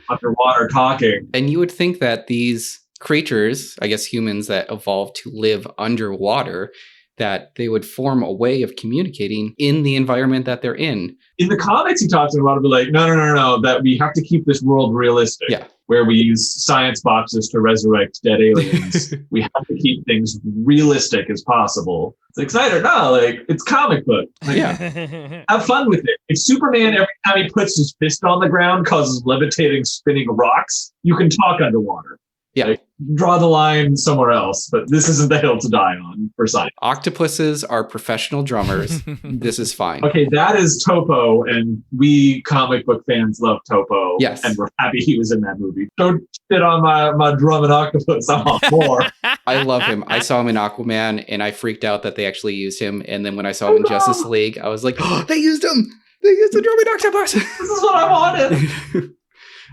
Underwater talking. And you would think that these creatures, I guess humans that evolved to live underwater, that they would form a way of communicating in the environment that they're in. In the comics, he talks about it, like, no, that we have to keep this world realistic. Yeah. Where we use science boxes to resurrect dead aliens. We have to keep things realistic as possible. It's like, Snyder, no, like, it's comic book. Like, have fun with it. If Superman, every time he puts his fist on the ground, causes levitating, spinning rocks, you can talk underwater. Yeah. Like, draw the line somewhere else, but this isn't the hill to die on for science. Octopuses are professional drummers. This is fine. Okay, that is Topo, and we comic book fans love Topo. Yes. And we're happy he was in that movie. Don't shit on my drumming octopus. I'm on more. I love him. I saw him in Aquaman, and I freaked out that they actually used him. And then when I saw him in Justice League, I was like, oh, they used him! They used the drumming octopus! This is what I wanted!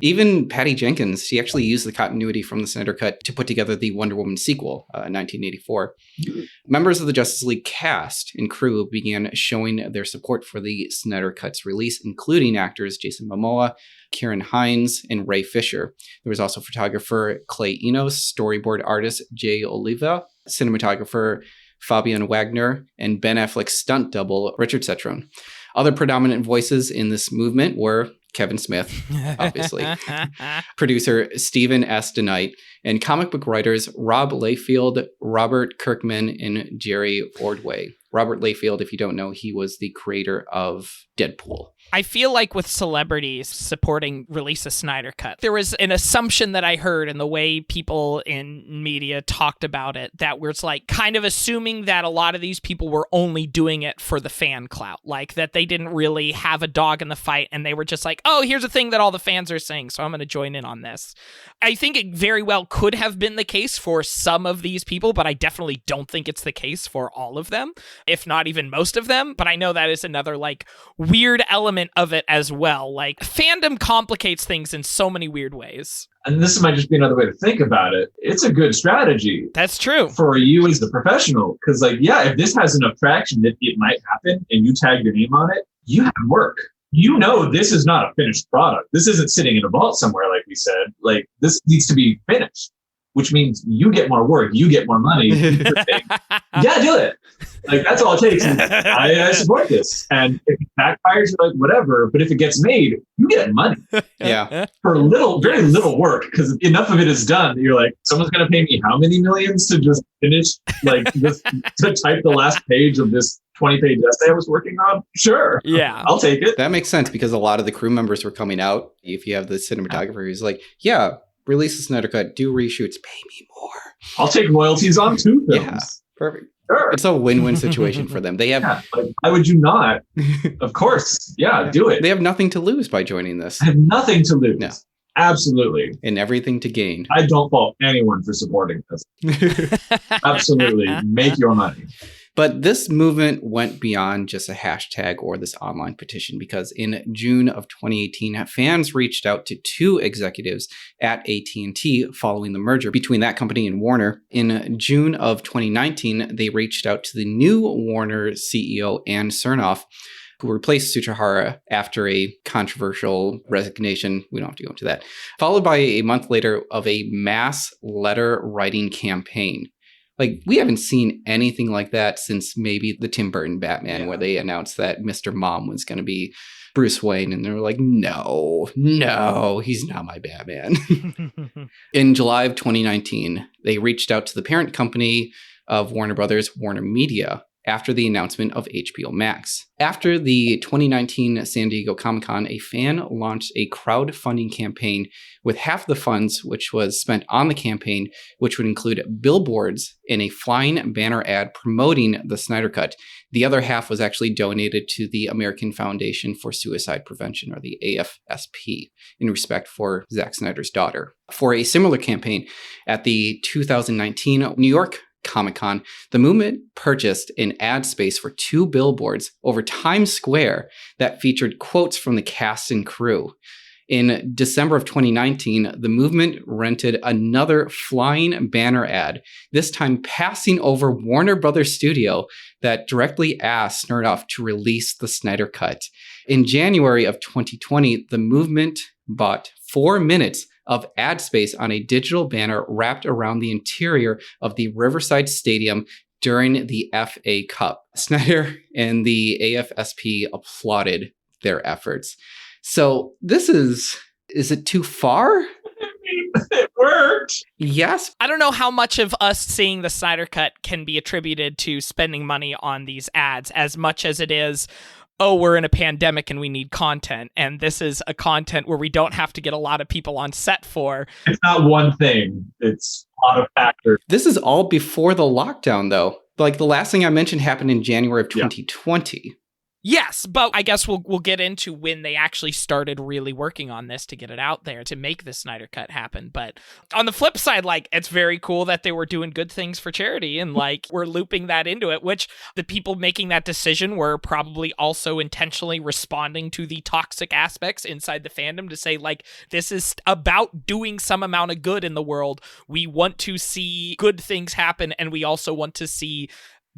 Even Patty Jenkins, she actually used the continuity from the Snyder Cut to put together the Wonder Woman sequel in 1984. Members of the Justice League cast and crew began showing their support for the Snyder Cut's release, including actors Jason Momoa, Kieran Hines, and Ray Fisher. There was also photographer Clay Enos, storyboard artist Jay Oliva, cinematographer Fabian Wagner, and Ben Affleck's stunt double Richard Cetrone. Other predominant voices in this movement were Kevin Smith, obviously, producer Stephen S. DeKnight, and comic book writers Rob Liefeld, Robert Kirkman, and Jerry Ordway. Robert Liefeld, if you don't know, he was the creator of Deadpool. I feel like with celebrities supporting release a Snyder Cut, there was an assumption that I heard in the way people in media talked about it that was like kind of assuming that a lot of these people were only doing it for the fan clout, like that they didn't really have a dog in the fight and they were just like, oh, here's a thing that all the fans are saying, so I'm going to join in on this. I think it very well could have been the case for some of these people, but I definitely don't think it's the case for all of them, if not even most of them. But I know that is another like weird element of it as well. Like fandom complicates things in so many weird ways. And this might just be another way to think about it. It's a good strategy. That's true. For you as the professional. Because like, yeah, if this has enough traction that it might happen and you tag your name on it, you have work. You know this is not a finished product. This isn't sitting in a vault somewhere, like we said. Like this needs to be finished, which means you get more work, you get more money. Yeah, do it. Like that's all it takes. I support this. And if it backfires, you're like, whatever. But if it gets made, you get money. Yeah. For very little work, because enough of it is done. You're like, someone's going to pay me how many millions to just finish, like, just to type the last page of this 20-page essay I was working on? Sure. Yeah. I'll take it. That makes sense because a lot of the crew members were coming out. If you have the cinematographer who's like, yeah, release the Snyder Cut, do reshoots, pay me more. I'll take royalties on 2 films. Yeah, perfect. Sure. It's a win-win situation for them. They have, like, why would you not? Of course. Yeah, do it. They have nothing to lose by joining this. I have nothing to lose. No. Absolutely. And everything to gain. I don't fault anyone for supporting this. Absolutely. Make your money. But this movement went beyond just a hashtag or this online petition because in June of 2018, fans reached out to 2 executives at AT&T following the merger between that company and Warner. In June of 2019, they reached out to the new Warner CEO, Ann Cernoff, who replaced Tsuchihara after a controversial resignation. We don't have to go into that. Followed by a month later of a mass letter writing campaign. Like, we haven't seen anything like that since maybe the Tim Burton Batman, where they announced that Mr. Mom was going to be Bruce Wayne. And they were like, no, he's not my Batman. In July of 2019, they reached out to the parent company of Warner Brothers, Warner Media, after the announcement of HBO Max. After the 2019 San Diego Comic-Con, a fan launched a crowdfunding campaign with half the funds, which was spent on the campaign, which would include billboards and a flying banner ad promoting the Snyder Cut. The other half was actually donated to the American Foundation for Suicide Prevention, or the AFSP, in respect for Zack Snyder's daughter. For a similar campaign, at the 2019 New York Comic-Con, the movement purchased an ad space for 2 billboards over Times Square that featured quotes from the cast and crew. In December of 2019, the movement rented another flying banner ad, this time passing over Warner Brothers Studio, that directly asked Snyder to release the Snyder Cut. In January of 2020, the movement bought 4 minutes of ad space on a digital banner wrapped around the interior of the Riverside Stadium during the FA Cup. Snyder and the AFSP applauded their efforts. So this is it too far? It worked. Yes. I don't know how much of us seeing the Snyder Cut can be attributed to spending money on these ads as much as it is, oh, we're in a pandemic and we need content. And this is a content where we don't have to get a lot of people on set for. It's not one thing. It's a lot of factors. This is all before the lockdown, though. Like, the last thing I mentioned happened in January of 2020. Yes, but I guess we'll get into when they actually started really working on this to get it out there to make the Snyder Cut happen. But on the flip side, like, it's very cool that they were doing good things for charity and like we're looping that into it, which the people making that decision were probably also intentionally responding to the toxic aspects inside the fandom to say, like, this is about doing some amount of good in the world. We want to see good things happen, and we also want to see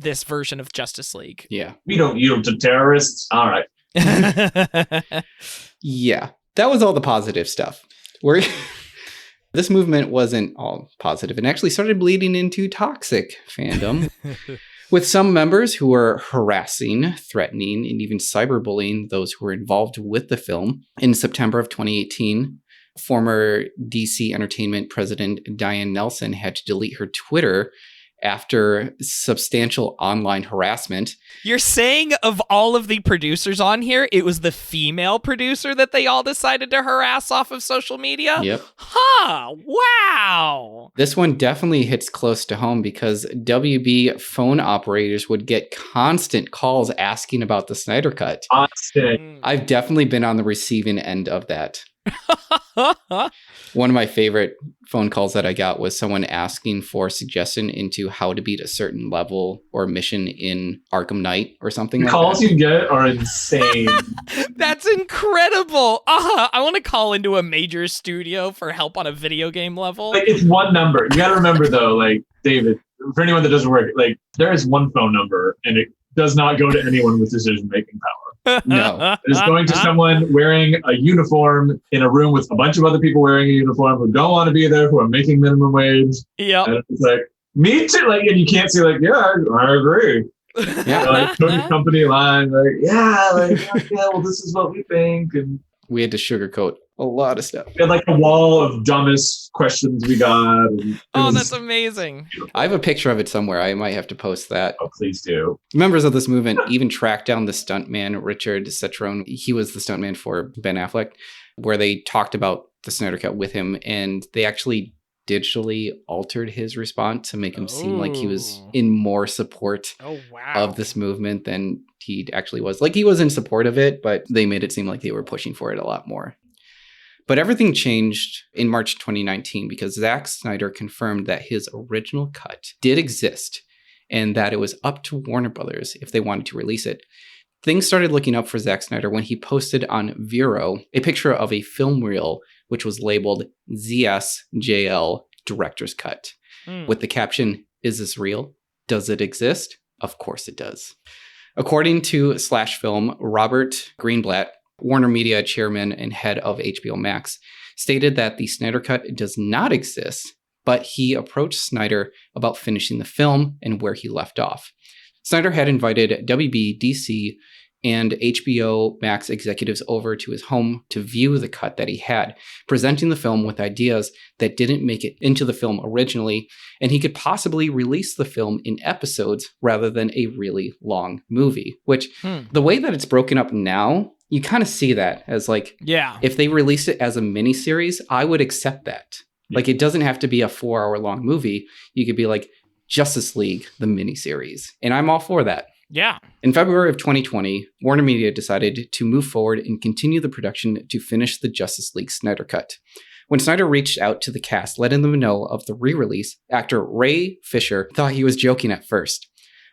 this version of Justice League. Yeah. We don't yield to terrorists. All right. Yeah. That was all the positive stuff. This movement wasn't all positive and actually started bleeding into toxic fandom with some members who were harassing, threatening, and even cyberbullying those who were involved with the film. In September of 2018, former DC Entertainment president Diane Nelson had to delete her Twitter after substantial online harassment. You're saying of all of the producers on here, it was the female producer that they all decided to harass off of social media? Yep. Huh, wow. This one definitely hits close to home because WB phone operators would get constant calls asking about the Snyder Cut. Constant. I've definitely been on the receiving end of that. One of my favorite phone calls that I got was someone asking for suggestion into how to beat a certain level or mission in Arkham Knight or something like that. The calls you get are insane. That's incredible. I want to call into a major studio for help on a video game level. Like, it's one number. You got to remember, though, like, David, for anyone that doesn't work, like, there is one phone number, and it does not go to anyone with decision-making power. No. It is going to someone wearing a uniform in a room with a bunch of other people wearing a uniform who don't want to be there, who are making minimum wage. Yeah. And it's like, me too. Like, and you can't say, like, yeah, I agree. Yeah. Like, company line, like, yeah, like, yeah, well, this is what we think. And we had to sugarcoat a lot of stuff. we had like a wall of dumbest questions we got. And that's amazing. I have a picture of it somewhere. I might have to post that. Oh, please do. Members of this movement even tracked down the stuntman, Richard Cetrone. He was the stuntman for Ben Affleck, where they talked about the Snyder Cut with him, and they actually digitally altered his response to make him seem like he was in more support of this movement than he actually was. Like, he was in support of it, but they made it seem like they were pushing for it a lot more. But everything changed in March 2019 because Zack Snyder confirmed that his original cut did exist and that it was up to Warner Brothers if they wanted to release it. Things started looking up for Zack Snyder when he posted on Vero a picture of a film reel which was labeled ZSJL Director's Cut with the caption, "Is this real? Does it exist? Of course it does." According to Slash Film, Robert Greenblatt, Warner Media chairman and head of HBO Max, stated that the Snyder Cut does not exist, but he approached Snyder about finishing the film and where he left off. Snyder had invited WB, DC, and HBO Max executives over to his home to view the cut that he had, presenting the film with ideas that didn't make it into the film originally, and he could possibly release the film in episodes rather than a really long movie, which the way that it's broken up now, you kind of see that as like, if they released it as a miniseries, I would accept that. Like, it doesn't have to be a 4-hour long movie. You could be like Justice League, the miniseries, and I'm all for that. Yeah. In February of 2020, Warner Media decided to move forward and continue the production to finish the Justice League Snyder Cut. When Snyder reached out to the cast, letting them know of the re-release, actor Ray Fisher thought he was joking at first.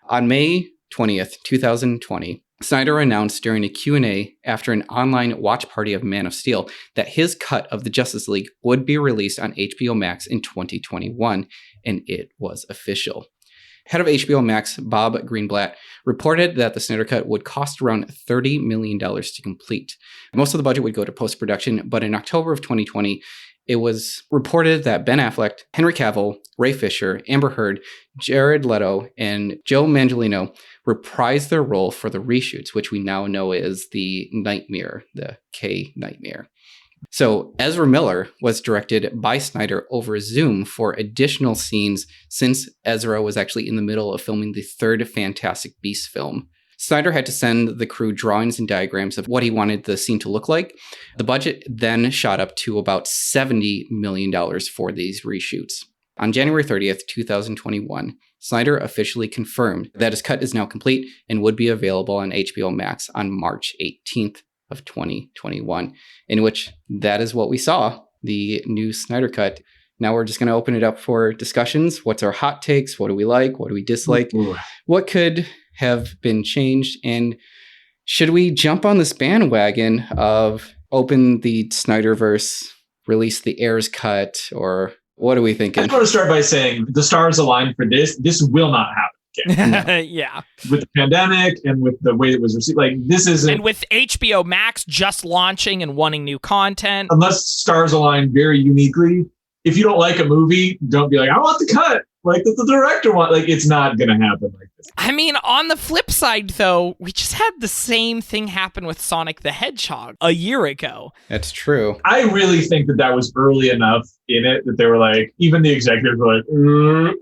On May 20th, 2020, Snyder announced during a Q&A after an online watch party of Man of Steel that his cut of the Justice League would be released on HBO Max in 2021, and it was official. Head of HBO Max, Bob Greenblatt, reported that the Snyder Cut would cost around $30 million to complete. Most of the budget would go to post-production, but in October of 2020, it was reported that Ben Affleck, Henry Cavill, Ray Fisher, Amber Heard, Jared Leto, and Joe Manganiello reprised their role for the reshoots, which we now know is the Nightmare, the K Nightmare. So Ezra Miller was directed by Snyder over Zoom for additional scenes since Ezra was actually in the middle of filming the third Fantastic Beasts film. Snyder had to send the crew drawings and diagrams of what he wanted the scene to look like. The budget then shot up to about $70 million for these reshoots. On January 30th, 2021, Snyder officially confirmed that his cut is now complete and would be available on HBO Max on March 18th. Of 2021, in which that is what we saw, the new Snyder Cut. Now we're just going to open it up for discussions. What's our hot takes? What do we like? What do we dislike? What could have been changed? And should we jump on this bandwagon of open the Snyderverse, release the Ayers Cut, or what are we thinking? I just want to start by saying the stars aligned for this. This will not happen. Yeah. With the pandemic and with the way it was received, like this isn't. And with HBO Max just launching and wanting new content. Unless stars align very uniquely. If you don't like a movie, don't be like, I want the cut. Like the director want. Like it's not going to happen like this. I mean, on the flip side, though, we just had the same thing happen with Sonic the Hedgehog a year ago. That's true. I really think that was early enough in it that they were like, even the executives were like,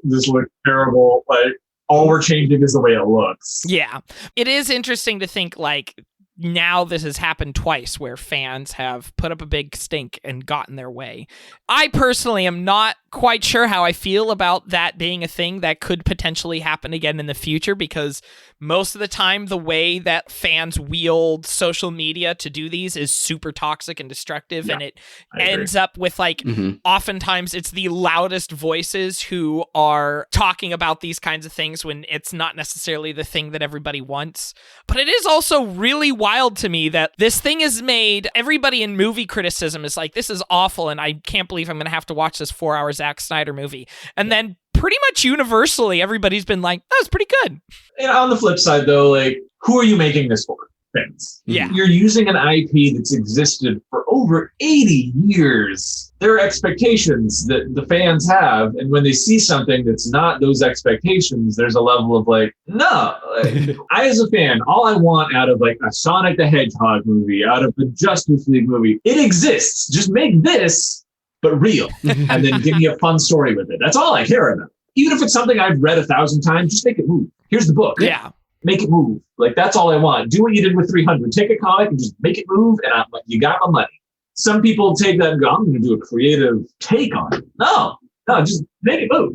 this looks terrible. Like, all we're changing is the way it looks. Yeah. It is interesting to think, like, now this has happened twice where fans have put up a big stink and gotten their way. I personally am not quite sure how I feel about that being a thing that could potentially happen again in the future, because most of the time the way that fans wield social media to do these is super toxic and destructive, and it ends up with like oftentimes it's the loudest voices who are talking about these kinds of things when it's not necessarily the thing that everybody wants. But it is also really wild to me that this thing is made, everybody in movie criticism is like, this is awful and I can't believe I'm going to have to watch this 4-hour Zack Snyder movie. And then pretty much universally, everybody's been like, that was pretty good. And on the flip side, though, like, who are you making this for? Fans. Yeah. You're using an IP that's existed for over 80 years. There are expectations that the fans have. And when they see something that's not those expectations, there's a level of like, no. Like, I, as a fan, all I want out of like a Sonic the Hedgehog movie, out of the Justice League movie, it exists. Just make this, but real. And then give me a fun story with it. That's all I care about. Even if it's something I've read 1,000 times, just make it move. Here's the book. Yeah. Make it move. Like, that's all I want. Do what you did with 300. Take a comic and just make it move, and you got my money. Some people take that and go, I'm going to do a creative take on it. No, just make it move.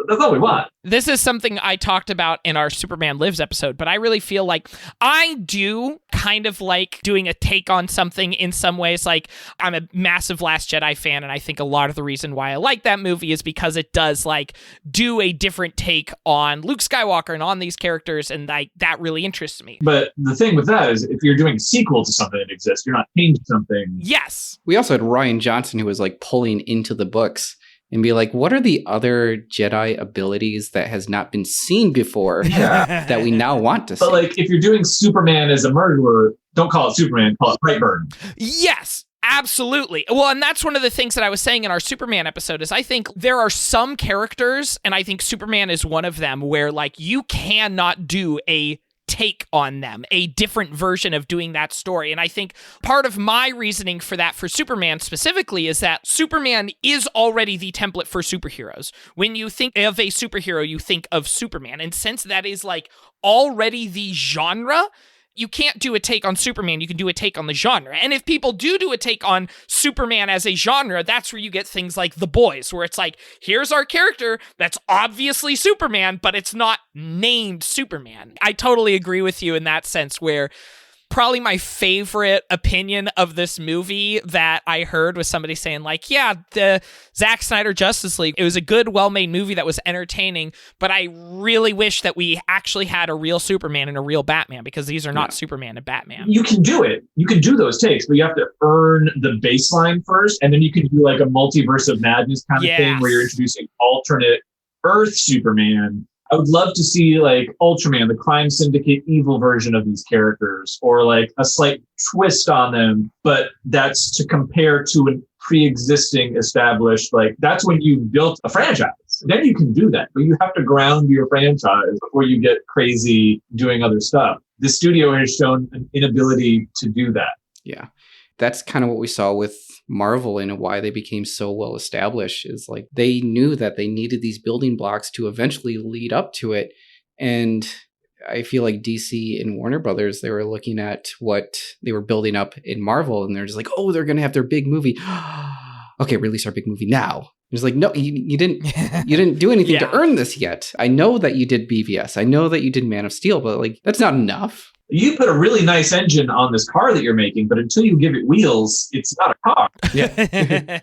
That's all we want. This is something I talked about in our Superman Lives episode, but I really feel like I do kind of like doing a take on something in some ways. Like, I'm a massive Last Jedi fan, and I think a lot of the reason why I like that movie is because it does like do a different take on Luke Skywalker and on these characters, and that really interests me. But the thing with that is, if you're doing a sequel to something that exists, you're not changing something. Yes. We also had Ryan Johnson, who was like pulling into the books and be like, what are the other Jedi abilities that has not been seen before that we now want to see? But like, if you're doing Superman as a murderer, don't call it Superman, call it Brightburn. Yes. Absolutely. Well, and that's one of the things that I was saying in our Superman episode is I think there are some characters, and I think Superman is one of them, where like you cannot do a take on them, a different version of doing that story. And I think part of my reasoning for that for Superman specifically is that Superman is already the template for superheroes. When you think of a superhero, you think of Superman. And since that is like already the genre, you can't do a take on Superman, you can do a take on the genre. And if people do a take on Superman as a genre, that's where you get things like The Boys, where it's like, here's our character that's obviously Superman, but it's not named Superman. I totally agree with you in that sense, where probably my favorite opinion of this movie that I heard was somebody saying like, yeah, the Zack Snyder Justice League, it was a good, well-made movie that was entertaining, but I really wish that we actually had a real Superman and a real Batman, because these are not Superman and Batman. You can do it. You can do those takes, but you have to earn the baseline first, and then you can do like a multiverse of madness kind of thing where you're introducing alternate Earth Superman. I would love to see like Ultraman, the crime syndicate evil version of these characters, or like a slight twist on them, but that's to compare to a pre-existing established, like that's when you built a franchise. Then you can do that, but you have to ground your franchise before you get crazy doing other stuff. The studio has shown an inability to do that. Yeah. That's kind of what we saw with Marvel and why they became so well established, is like they knew that they needed these building blocks to eventually lead up to it. And I feel like DC and Warner Brothers, they were looking at what they were building up in Marvel, and they're just like, oh, they're going to have their big movie. Okay, release our big movie now. It's like, no, you didn't do anything to earn this yet. I know that you did BVS. I know that you did Man of Steel, but like that's not enough. You put a really nice engine on this car that you're making, but until you give it wheels, it's not a car. Yeah.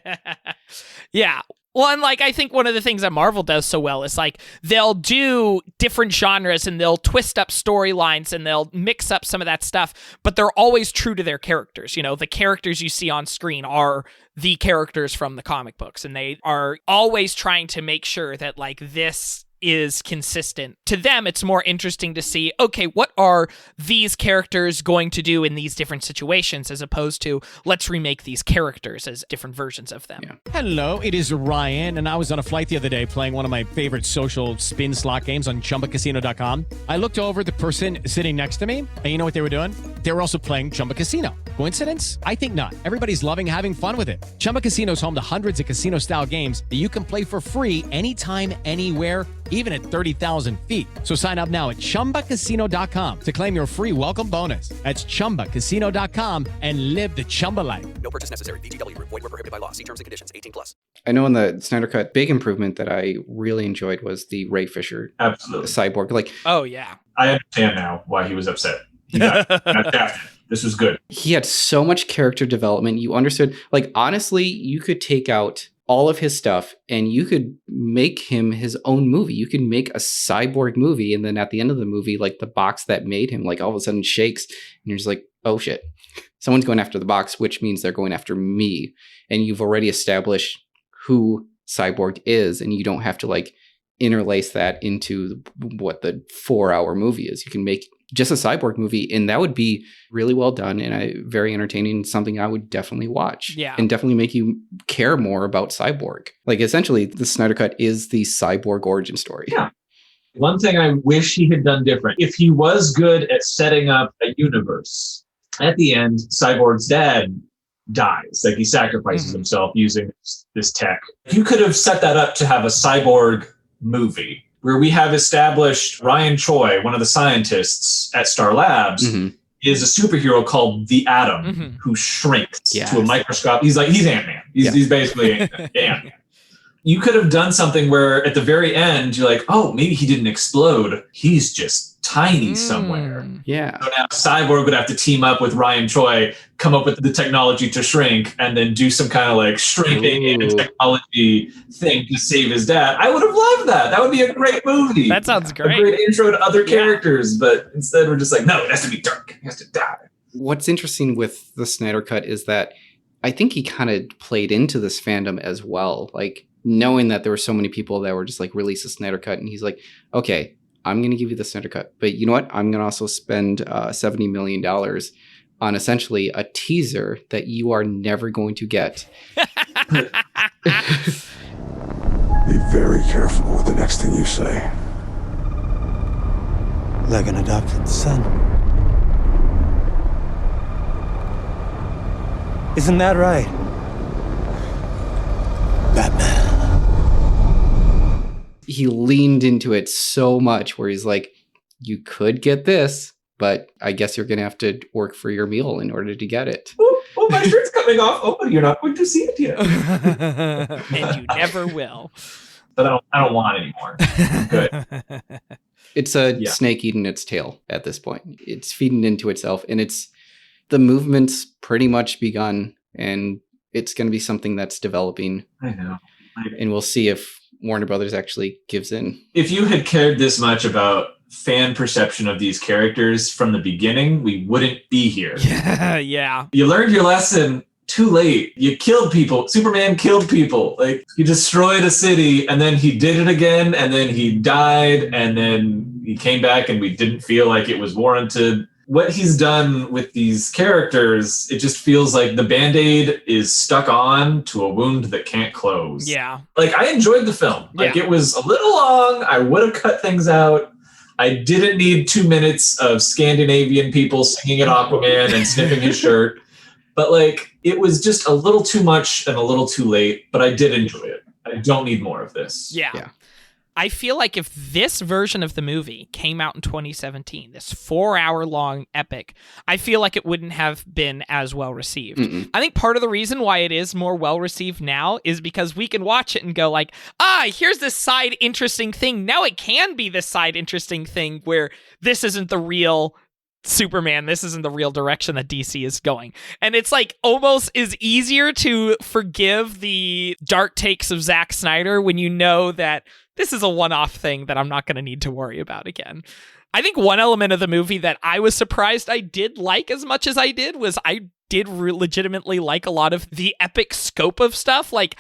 Yeah. Well, and like, I think one of the things that Marvel does so well is like, they'll do different genres and they'll twist up storylines and they'll mix up some of that stuff, but they're always true to their characters. You know, the characters you see on screen are the characters from the comic books, and they are always trying to make sure that like this is consistent. To them, it's more interesting to see, okay, what are these characters going to do in these different situations, as opposed to let's remake these characters as different versions of them. Yeah. Hello, it is Ryan, and I was on a flight the other day playing one of my favorite social spin slot games on ChumbaCasino.com. I looked over at the person sitting next to me, and you know what they were doing? They were also playing Chumba Casino. Coincidence? I think not. Everybody's loving having fun with it. Chumba Casino is home to hundreds of casino-style games that you can play for free anytime, anywhere, even at 30,000 feet. So sign up now at ChumbaCasino.com to claim your free welcome bonus. That's ChumbaCasino.com and live the Chumba life. No purchase necessary. VGW. Void where prohibited by law. See terms and conditions. 18+. I know in the Snyder Cut, big improvement that I really enjoyed was the Ray Fisher cyborg. Like, oh yeah, I understand now why he was upset. He got drafted. This was good. He had so much character development. You understood, like, honestly, you could take out all of his stuff and you could make him his own movie. You could make a cyborg movie, and then at the end of the movie, like the box that made him, like all of a sudden shakes, and you're just like, oh shit, someone's going after the box, which means they're going after me. And you've already established who Cyborg is, and you don't have to like interlace that into what the 4-hour movie is. You can make just a Cyborg movie, and that would be really well done and very entertaining, something I would definitely watch. Yeah. And definitely make you care more about Cyborg. Like, essentially, the Snyder Cut is the Cyborg origin story. Yeah. One thing I wish he had done different, if he was good at setting up a universe, at the end, Cyborg's dad dies. Like, he sacrifices himself using this tech. You could have set that up to have a Cyborg movie, where we have established Ryan Choi, one of the scientists at Star Labs, is a superhero called the Atom, who shrinks to a microscope. He's Ant-Man. He's basically Ant-Man. You could have done something where at the very end, you're like, oh, maybe he didn't explode. He's just tiny somewhere. Yeah. So now Cyborg would have to team up with Ryan Choi, come up with the technology to shrink, and then do some kind of like shrinking technology thing to save his dad. I would have loved that. That would be a great movie. That sounds great. A great intro to other characters, but instead we're just like, no, it has to be dark. He has to die. What's interesting with the Snyder Cut is that I think he kind of played into this fandom as well. Like, knowing that there were so many people that were just like, release a Snyder Cut, and he's like, okay, I'm going to give you the Snyder Cut, but you know what? I'm going to also spend $70 million on essentially a teaser that you are never going to get. Be very careful with the next thing you say. like an adopted son. Isn't that right, Batman? He leaned into it so much where he's like, you could get this, but I guess you're going to have to work for your meal in order to get it. Oh, my shirt's coming off. Oh, you're not going to see it yet. And you never will. But I don't want any more. Good. It's a snake eating its tail at this point. It's feeding into itself, and the movement's pretty much begun, and it's going to be something that's developing. I know. And we'll see if Warner Brothers actually gives in. If you had cared this much about fan perception of these characters from the beginning, we wouldn't be here. Yeah. You learned your lesson too late. You killed people. Superman killed people. Like, he destroyed a city, and then he did it again, and then he died, and then he came back, and we didn't feel like it was warranted. What he's done with these characters, it just feels like the Band-Aid is stuck on to a wound that can't close. Yeah. Like, I enjoyed the film. Like, it was a little long. I would have cut things out. I didn't need 2 minutes of Scandinavian people singing at Aquaman and sniffing his shirt. But, like, it was just a little too much and a little too late, but I did enjoy it. I don't need more of this. Yeah. I feel like if this version of the movie came out in 2017, this 4-hour-long epic, I feel like it wouldn't have been as well received. I think part of the reason why it is more well received now is because we can watch it and go like, here's this side interesting thing. Now it can be this side interesting thing where this isn't the real Superman, this isn't the real direction that DC is going. And it's like almost is easier to forgive the dark takes of Zack Snyder when you know that this is a one-off thing that I'm not going to need to worry about again. I think one element of the movie that I was surprised I did like as much as I did was I did legitimately like a lot of the epic scope of stuff. Like,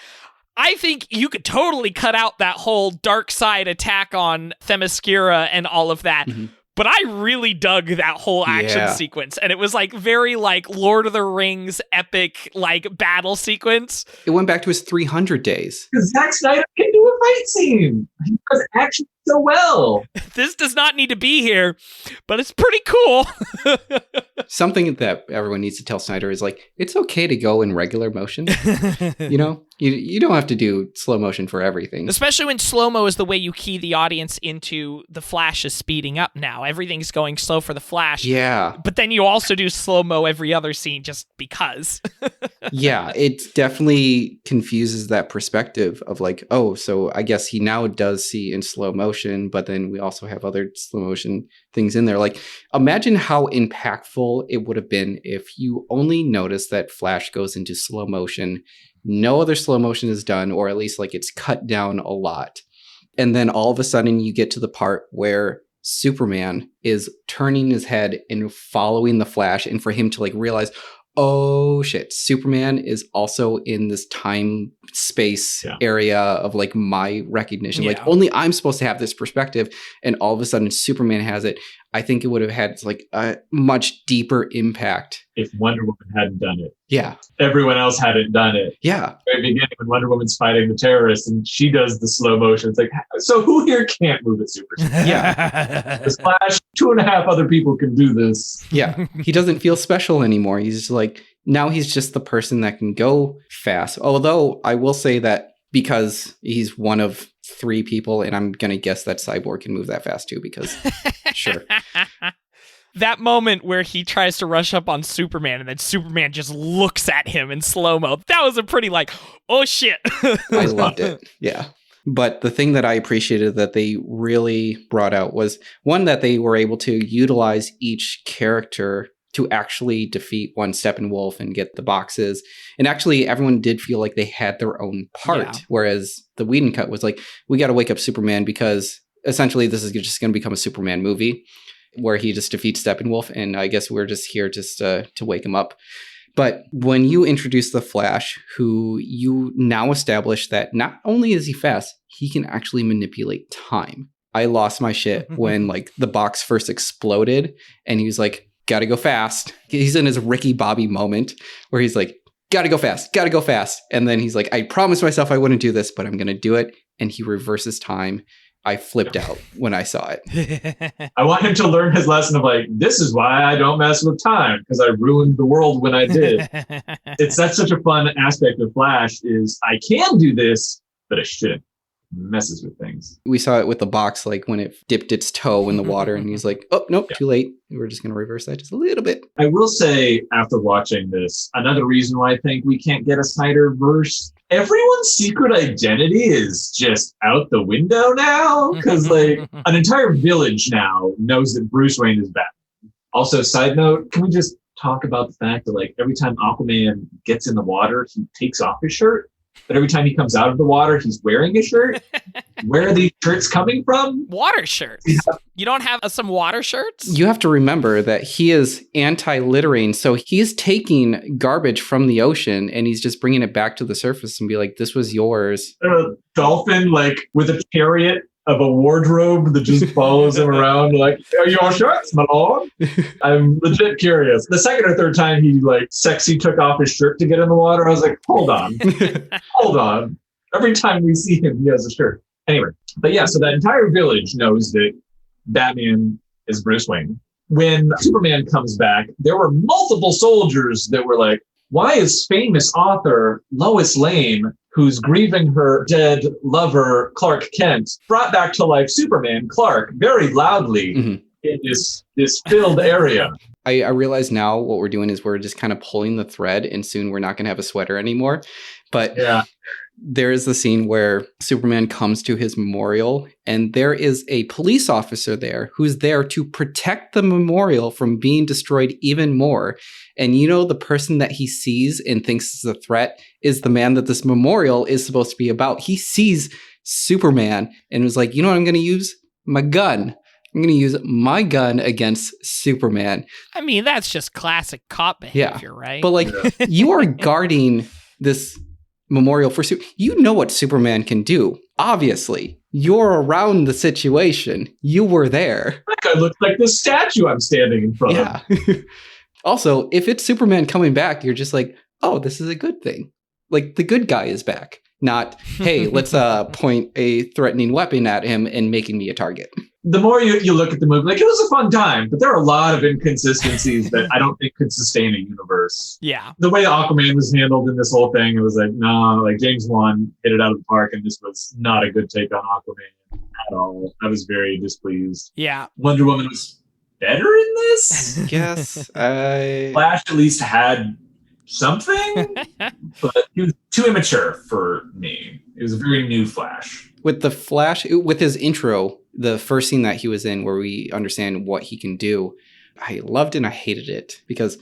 I think you could totally cut out that whole dark side attack on Themyscira and all of that. But I really dug that whole action sequence. And it was like very like Lord of the Rings epic like battle sequence. It went back to his 300 days. Because Zack Snyder can do a fight scene. He does action so well. This does not need to be here, but it's pretty cool. Something that everyone needs to tell Snyder is like, it's okay to go in regular motion. You know, you don't have to do slow motion for everything. Especially when slow-mo is the way you key the audience into the Flash is speeding up now. Everything's going slow for the Flash. Yeah. But then you also do slow-mo every other scene just because. Yeah, it definitely confuses that perspective of like, oh, so I guess he now does see in slow motion, but then we also have other slow motion things in there. Like, imagine how impactful it would have been if you only noticed that Flash goes into slow motion. No other slow motion is done, or at least like it's cut down a lot. And then all of a sudden you get to the part where Superman is turning his head and following the Flash, and for him to like realize, oh shit, Superman is also in this time space area of like my recognition. Like only I'm supposed to have this perspective, and all of a sudden Superman has it. I think it would have had like a much deeper impact if Wonder Woman hadn't done it. Yeah. Everyone else hadn't done it. Yeah. Very beginning when Wonder Woman's fighting the terrorists and she does the slow motion. It's like, so who here can't move at super speed? Yeah. The Flash, 2.5 other people can do this. Yeah. He doesn't feel special anymore. He's just like, now he's just the person that can go fast. Although I will say that because he's one of 3 people, and I'm going to guess that Cyborg can move that fast too, because sure. That moment where he tries to rush up on Superman and then Superman just looks at him in slow-mo. That was a pretty like, oh shit. I loved it. Yeah. But the thing that I appreciated that they really brought out was one, that they were able to utilize each character to actually defeat one Steppenwolf and get the boxes. And actually everyone did feel like they had their own part. Whereas the Whedon cut was like, we got to wake up Superman because essentially this is just going to become a Superman movie where he just defeats Steppenwolf. And I guess we're just here just to wake him up. But when you introduce the Flash, who you now establish that not only is he fast, he can actually manipulate time. I lost my shit when like the box first exploded and he was like, gotta go fast. He's in his Ricky Bobby moment where he's like, gotta go fast. And then he's like, I promised myself I wouldn't do this, but I'm gonna do it. And he reverses time I flipped out when I saw it. I want him to learn his lesson of like, this is why I don't mess with time, because I ruined the world when I did. That's such a fun aspect of Flash is I can do this, but I shouldn't. Messes with things. We saw it with the box, like when it dipped its toe in the water and he's like, oh, nope, too late. We're just going to reverse that just a little bit. I will say, after watching this, another reason why I think we can't get a Snyderverse, everyone's secret identity is just out the window now. Because like an entire village now knows that Bruce Wayne is Batman. Also, side note, can we just talk about the fact that like every time Aquaman gets in the water, he takes off his shirt? But every time he comes out of the water, he's wearing a shirt. Where are these shirts coming from? Water shirts. You don't have some water shirts? You have to remember that he is anti-littering. So he's taking garbage from the ocean and he's just bringing it back to the surface and be like, this was yours. A dolphin, like with a chariot of a wardrobe that just follows him around like, are your shirts, my lord? I'm legit curious. The second or third time he like sexy took off his shirt to get in the water, I was like, hold on. Hold on. Every time we see him, he has a shirt. Anyway, but yeah, so that entire village knows that Batman is Bruce Wayne. When Superman comes back, there were multiple soldiers that were like, why is famous author Lois Lane, who's grieving her dead lover, Clark Kent, brought back to life Superman, Clark, very loudly in this filled area? I realize now what we're doing is we're just kind of pulling the thread and soon we're not going to have a sweater anymore. But yeah, there is the scene where Superman comes to his memorial and there is a police officer there who's there to protect the memorial from being destroyed even more. And you know, the person that he sees and thinks is a threat is the man that this memorial is supposed to be about. He sees Superman and was like, you know what I'm going to use? My gun. I'm going to use my gun against Superman. I mean, that's just classic cop behavior, right? But like, you are guarding this memorial for you know what Superman can do. Obviously, you're around the situation. You were there. That guy looks like the statue I'm standing in front of. Also, if it's Superman coming back, you're just like, oh, this is a good thing. Like, the good guy is back. Not, hey, let's point a threatening weapon at him and making me a target. The more you look at the movie, like, it was a fun time, but there are a lot of inconsistencies that I don't think could sustain a universe. Yeah. The way Aquaman was handled in this whole thing, it was like, no, like James Wan hit it out of the park, and this was not a good take on Aquaman at all. I was very displeased. Yeah. Wonder Woman was better in this? Yes. Flash at least had something, but he was too immature for me. It was a very new Flash. With the Flash, with his intro, the first scene that he was in where we understand what he can do, I loved and I hated it because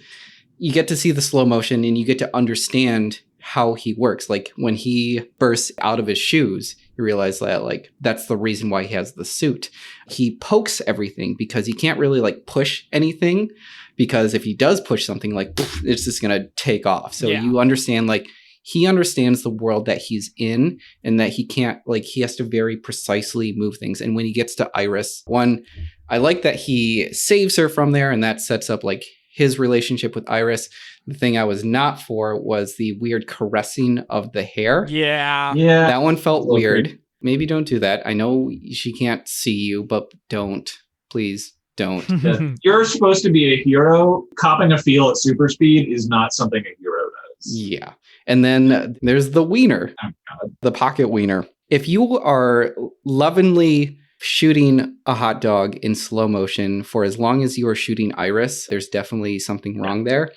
you get to see the slow motion and you get to understand how he works. Like when he bursts out of his shoes, you realize that like that's the reason why he has the suit. He pokes everything because he can't really like push anything, because if he does push something, like poof, it's just gonna take off. So you understand, like, he understands the world that he's in and that he can't, like, he has to very precisely move things. And when he gets to Iris, one, I like that he saves her from there and that sets up like his relationship with Iris. The thing I was not for was the weird caressing of the hair. Yeah. That one felt weird. Maybe don't do that. I know she can't see you, but don't. Please don't. You're supposed to be a hero. Copping a feel at super speed is not something a hero does. Yeah. And then there's the wiener, the pocket wiener. If you are lovingly shooting a hot dog in slow motion for as long as you are shooting Iris, there's definitely something wrong there.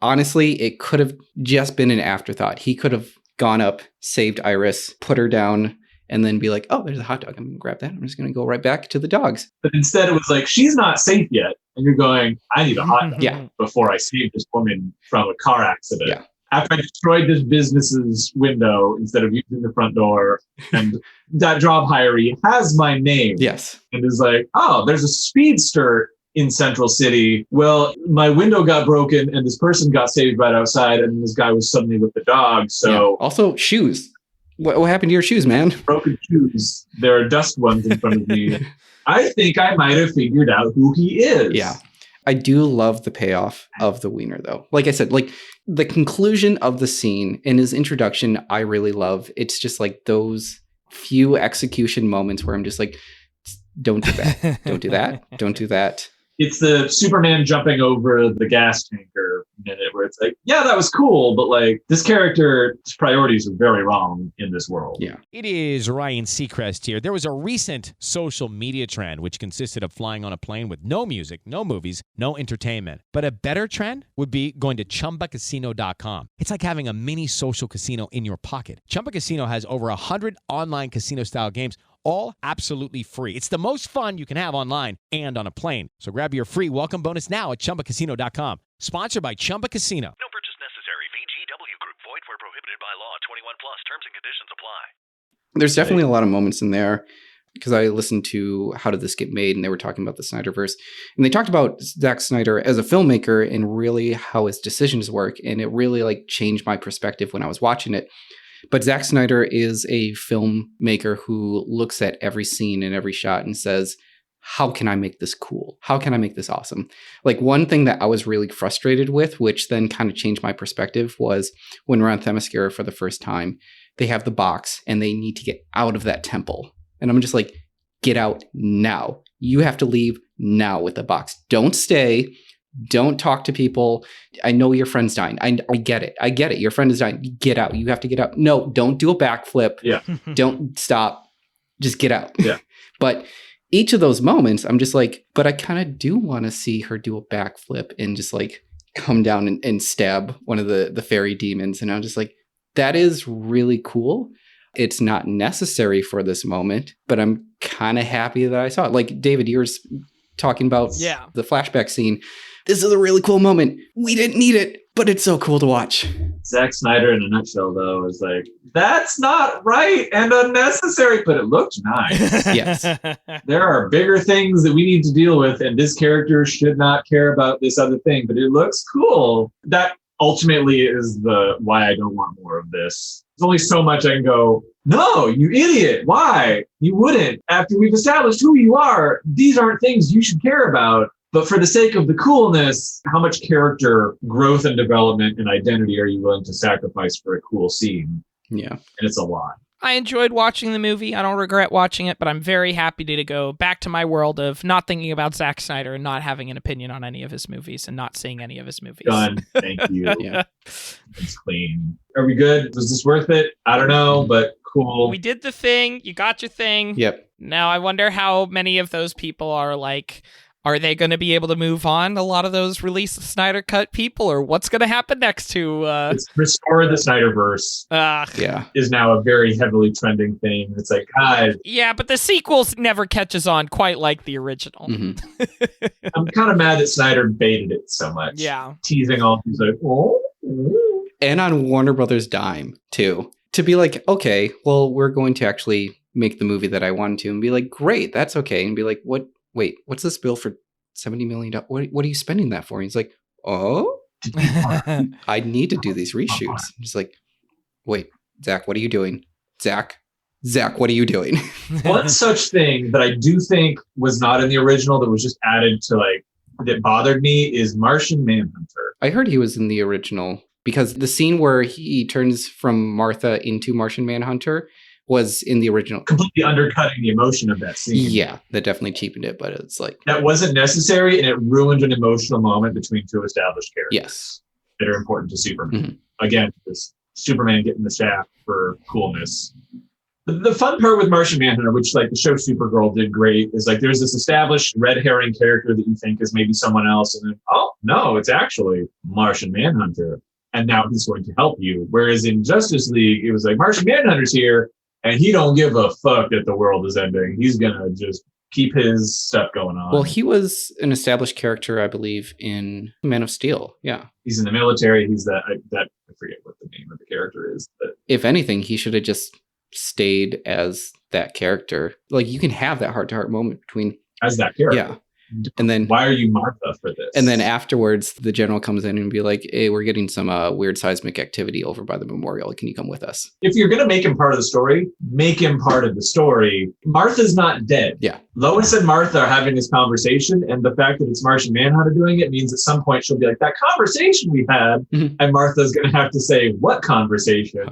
Honestly, it could have just been an afterthought. He could have gone up, saved Iris, put her down, and then be like, oh, there's a hot dog. I'm going to grab that. I'm just going to go right back to the dogs. But instead it was like, she's not safe yet. And you're going, I need a hot dog before I save this woman from a car accident. Yeah. After I destroyed this business's window instead of using the front door, and that job hiree has my name. Yes. And is like, oh, there's a speedster in Central City. Well, my window got broken and this person got saved right outside, and this guy was suddenly with the dog. So also shoes. What happened to your shoes, man? Broken shoes. There are dust ones in front of me. I think I might have figured out who he is. Yeah. I do love the payoff of the wiener, though. Like I said, like the conclusion of the scene and his introduction, I really love. It's just like those few execution moments where I'm just like, don't do that. Don't do that. Don't do that. It's the Superman jumping over the gas tanker minute where it's like, yeah, that was cool, but like this character's priorities are very wrong in this world. Yeah. It is Ryan Seacrest here. There was a recent social media trend which consisted of flying on a plane with no music, no movies, no entertainment. But a better trend would be going to ChumbaCasino.com. It's like having a mini social casino in your pocket. Chumba Casino has over 100 online casino-style games, all absolutely free. It's the most fun you can have online and on a plane. So grab your free welcome bonus now at ChumbaCasino.com. Sponsored by Chumba Casino. No purchase necessary. VGW Group. Void where prohibited by law. 21 plus. Terms and conditions apply. There's definitely a lot of moments in there because I listened to How Did This Get Made, and they were talking about the Snyderverse. And they talked about Zack Snyder as a filmmaker and really how his decisions work. And it really like changed my perspective when I was watching it. But Zack Snyder is a filmmaker who looks at every scene and every shot and says, how can I make this cool? How can I make this awesome? Like one thing that I was really frustrated with, which then kind of changed my perspective, was when we're on Themyscira for the first time, they have the box and they need to get out of that temple. And I'm just like, get out now. You have to leave now with the box. Don't stay. Don't talk to people. I know your friend's dying. I get it. I get it. Your friend is dying. Get out. You have to get out. No, don't do a backflip. Yeah. Don't stop. Just get out. Yeah. But each of those moments, I'm just like, but I kind of do want to see her do a backflip and just like come down and stab one of the fairy demons. And I'm just like, that is really cool. It's not necessary for this moment, but I'm kind of happy that I saw it. Like David, you were talking about the flashback scene. This is a really cool moment. We didn't need it, but it's so cool to watch. Zack Snyder in a nutshell, though, is like, that's not right and unnecessary, but it looked nice. Yes. There are bigger things that we need to deal with, and this character should not care about this other thing, but it looks cool. That ultimately is the why I don't want more of this. There's only so much I can go, no, you idiot. Why? You wouldn't. After we've established who you are, these aren't things you should care about. But for the sake of the coolness, how much character growth and development and identity are you willing to sacrifice for a cool scene? Yeah. And it's a lot. I enjoyed watching the movie. I don't regret watching it, but I'm very happy to go back to my world of not thinking about Zack Snyder and not having an opinion on any of his movies and not seeing any of his movies. Done. Thank you. Yeah. It's clean. Are we good? Was this worth it? I don't know, but cool. We did the thing. You got your thing. Yep. Now I wonder how many of those people are like, are they going to be able to move on? A lot of those release the Snyder Cut people, or what's going to happen next to... It's Restore the Snyderverse is now a very heavily trending thing. It's like, God. Yeah, but the sequels never catches on quite like the original. Mm-hmm. I'm kind of mad that Snyder baited it so much. Yeah. Teasing all these like, oh. And on Warner Brothers' dime, too. To be like, okay, well, we're going to actually make the movie that I wanted to. And be like, great, that's okay. And be like, what? Wait, what's this bill for $70 million? What are you spending that for? And he's like, oh, I need to do these reshoots. I'm just like, wait, Zach, what are you doing? Zach, what are you doing? One such thing that I do think was not in the original that was just added to like, that bothered me is Martian Manhunter. I heard he was in the original because the scene where he turns from Martha into Martian Manhunter was in the original. Completely undercutting the emotion of that scene. Yeah, that definitely cheapened it, but it's like... That wasn't necessary, and it ruined an emotional moment between two established characters. Yes. That are important to Superman. Mm-hmm. Again, this Superman getting the shaft for coolness. The fun part with Martian Manhunter, which like the show Supergirl did great, is like there's this established red herring character that you think is maybe someone else, and then, oh, no, it's actually Martian Manhunter. And now he's going to help you. Whereas in Justice League, it was like Martian Manhunter's here, and he don't give a fuck that the world is ending. He's going to just keep his stuff going on. Well, he was an established character, I believe, in Man of Steel. Yeah. He's in the military. He's that I forget what the name of the character is. But if anything, he should have just stayed as that character. Like, you can have that heart-to-heart moment between... As that character. Yeah. And then, why are you Martha for this? And then afterwards, the general comes in and be like, hey, we're getting some weird seismic activity over by the memorial. Can you come with us? If you're going to make him part of the story, make him part of the story. Martha's not dead. Yeah. Lois and Martha are having this conversation, and the fact that it's Martian Manhunter doing it means at some point she'll be like, that conversation we had, and Martha's going to have to say, what conversation?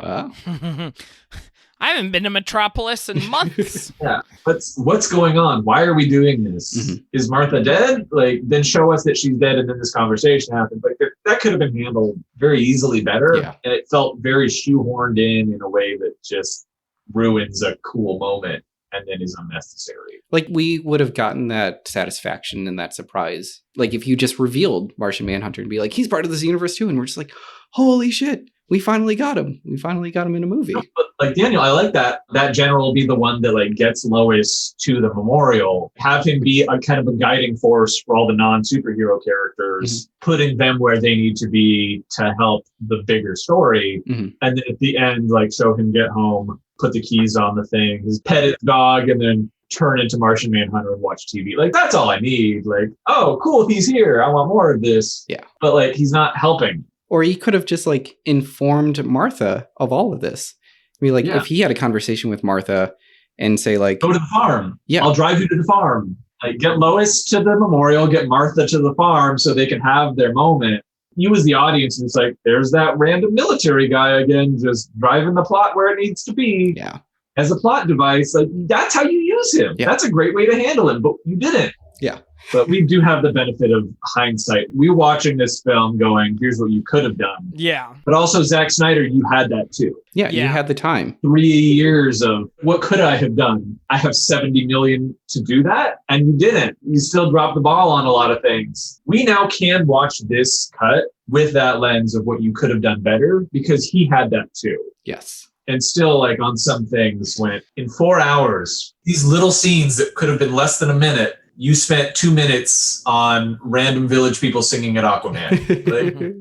I haven't been to Metropolis in months. Yeah. What's going on? Why are we doing this? Is Martha dead? Like, then show us that she's dead and then this conversation happens. Like, that could have been handled very easily better. Yeah. And it felt very shoehorned in a way that just ruins a cool moment and then is unnecessary. Like, we would have gotten that satisfaction and that surprise. Like, if you just revealed Martian Manhunter and be like, he's part of this universe too. And we're just like, holy shit. We finally got him. We finally got him in a movie. But like, Daniel, I like that. That general will be the one that like gets Lois to the memorial. Have him be a kind of a guiding force for all the non-superhero characters, putting them where they need to be to help the bigger story. And then at the end, like, show him get home, put the keys on the thing, his pet his dog, and then turn into Martian Manhunter and watch TV. Like, that's all I need. Like, oh, cool, he's here. I want more of this. Yeah. But like, he's not helping. Or he could have just like informed Martha of all of this. I mean, like, if he had a conversation with Martha and say like, go to the farm. Yeah. I'll drive you to the farm. Like, get Lois to the memorial, get Martha to the farm so they can have their moment. You as the audience, it's like, there's that random military guy again, just driving the plot where it needs to be. Yeah. As a plot device. Like, that's how you use him. Yeah. That's a great way to handle him, but you didn't. Yeah. But we do have the benefit of hindsight. We're watching this film going, here's what you could have done. Yeah. But also, Zack Snyder, you had that too. Yeah, you had the time. 3 years of what could I have done? I have 70 million to do that. And you didn't. You still dropped the ball on a lot of things. We now can watch this cut with that lens of what you could have done better because he had that too. Yes. And still, like, on some things went in 4 hours. These little scenes that could have been less than a minute, you spent 2 minutes on random village people singing at Aquaman. Like,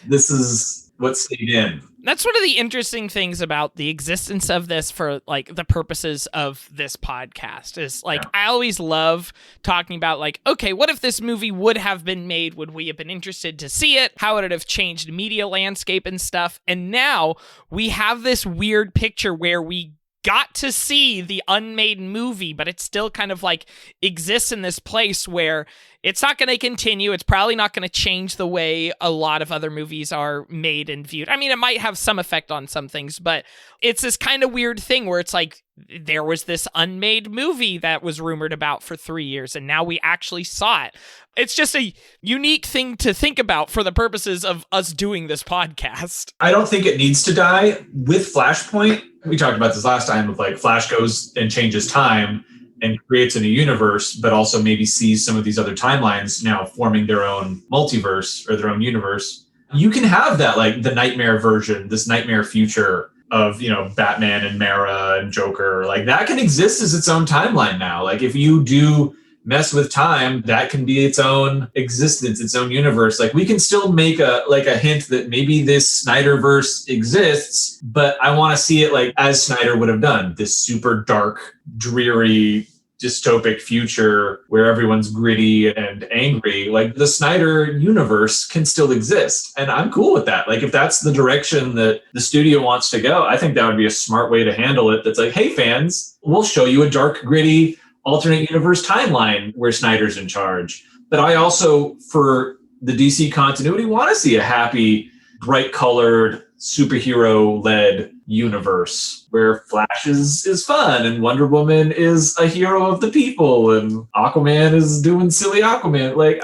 this is what stayed in. That's one of the interesting things about the existence of this for like the purposes of this podcast is like, I always love talking about like, okay, what if this movie would have been made? Would we have been interested to see it? How would it have changed media landscape and stuff? And now we have this weird picture where we got to see the unmade movie, but it still kind of like exists in this place where it's not going to continue. It's probably not going to change the way a lot of other movies are made and viewed. I mean, it might have some effect on some things, but it's this kind of weird thing where it's like there was this unmade movie that was rumored about for 3 years, and now we actually saw it. It's just a unique thing to think about for the purposes of us doing this podcast. I don't think it needs to die. With Flashpoint, we talked about this last time of like Flash goes and changes time and creates a new universe, but also maybe sees some of these other timelines now forming their own multiverse or their own universe. You can have that, like the nightmare version, this nightmare future of, you know, Batman and Mara and Joker. Like that can exist as its own timeline now. Like if you do mess with time, that can be its own existence, its own universe. Like we can still make a hint that maybe this Snyderverse exists, but I want to see it like as Snyder would have done, this super dark, dreary, dystopic future where everyone's gritty and angry. Like the Snyder universe can still exist. And I'm cool with that. Like if that's the direction that the studio wants to go, I think that would be a smart way to handle it. That's like, hey fans, we'll show you a dark, gritty, alternate universe timeline where Snyder's in charge. But I also, for the DC continuity, want to see a happy, bright colored, superhero-led universe where Flash is fun and Wonder Woman is a hero of the people and Aquaman is doing silly Aquaman. Like,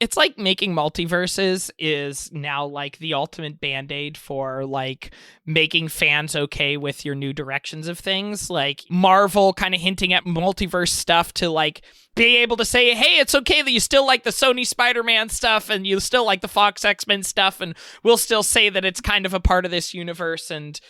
it's like making multiverses is now like the ultimate band-aid for like making fans okay with your new directions of things. Like Marvel kind of hinting at multiverse stuff to like be able to say, hey, it's okay that you still like the Sony Spider-Man stuff and you still like the Fox X-Men stuff, and we'll still say that it's kind of a part of this universe, and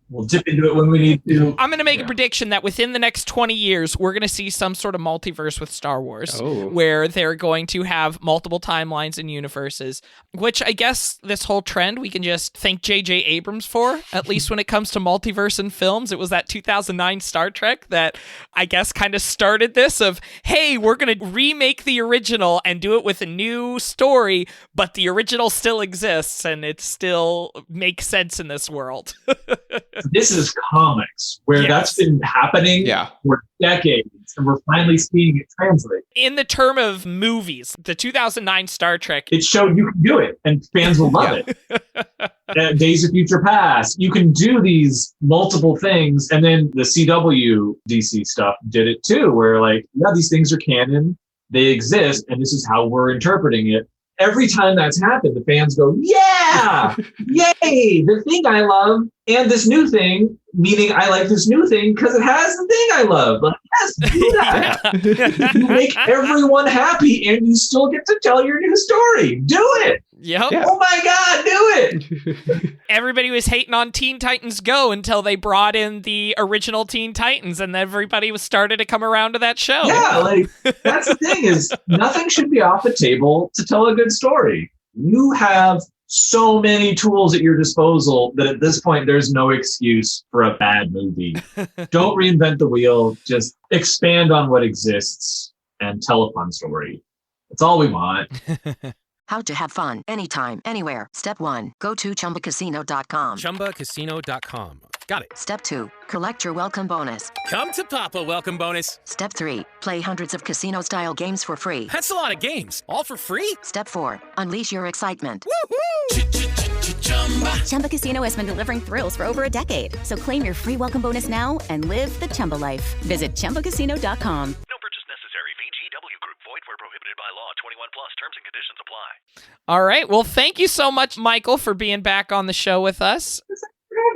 we'll dip into it when we need to. I'm going to make a prediction that within the next 20 years, we're going to see some sort of multiverse with Star Wars, where they're going to have multiple timelines and universes, which I guess this whole trend we can just thank J.J. Abrams for, at least when it comes to multiverse in films. It was that 2009 Star Trek that I guess kind of started this of, hey, we're going to remake the original and do it with a new story, but the original still exists and it still makes sense in this world. This is comics where that's been happening for decades, and we're finally seeing it translate. In the term of movies, the 2009 Star Trek, it showed you can do it, and fans will love it. Days of Future Past. You can do these multiple things. And then the CW DC stuff did it too, where like, yeah, these things are canon. They exist. And this is how we're interpreting it. Every time that's happened, the fans go, yeah, yay, the thing I love and this new thing, meaning I like this new thing because it has the thing I love. Like, yes, do that. You make everyone happy and you still get to tell your new story. Do it. Yep. Yeah. Oh my God, do it. Everybody was hating on Teen Titans Go until they brought in the original Teen Titans, and everybody was started to come around to that show. Yeah, like that's the thing is nothing should be off the table to tell a good story. You have so many tools at your disposal that at this point there's no excuse for a bad movie. Don't reinvent the wheel. Just expand on what exists and tell a fun story. That's all we want. How to have fun anytime, anywhere. Step 1. Go to ChumbaCasino.com. ChumbaCasino.com. Got it. Step 2. Collect your welcome bonus. Come to Papa welcome bonus. Step 3. Play hundreds of casino-style games for free. That's a lot of games. All for free? Step 4. Unleash your excitement. Chumba Casino has been delivering thrills for over a decade. So claim your free welcome bonus now and live the Chumba life. Visit ChumbaCasino.com. No purchase necessary. VGW Group. Void where prohibited by law. 21 plus. Terms and conditions apply. All right. Well, thank you so much, Michael, for being back on the show with us.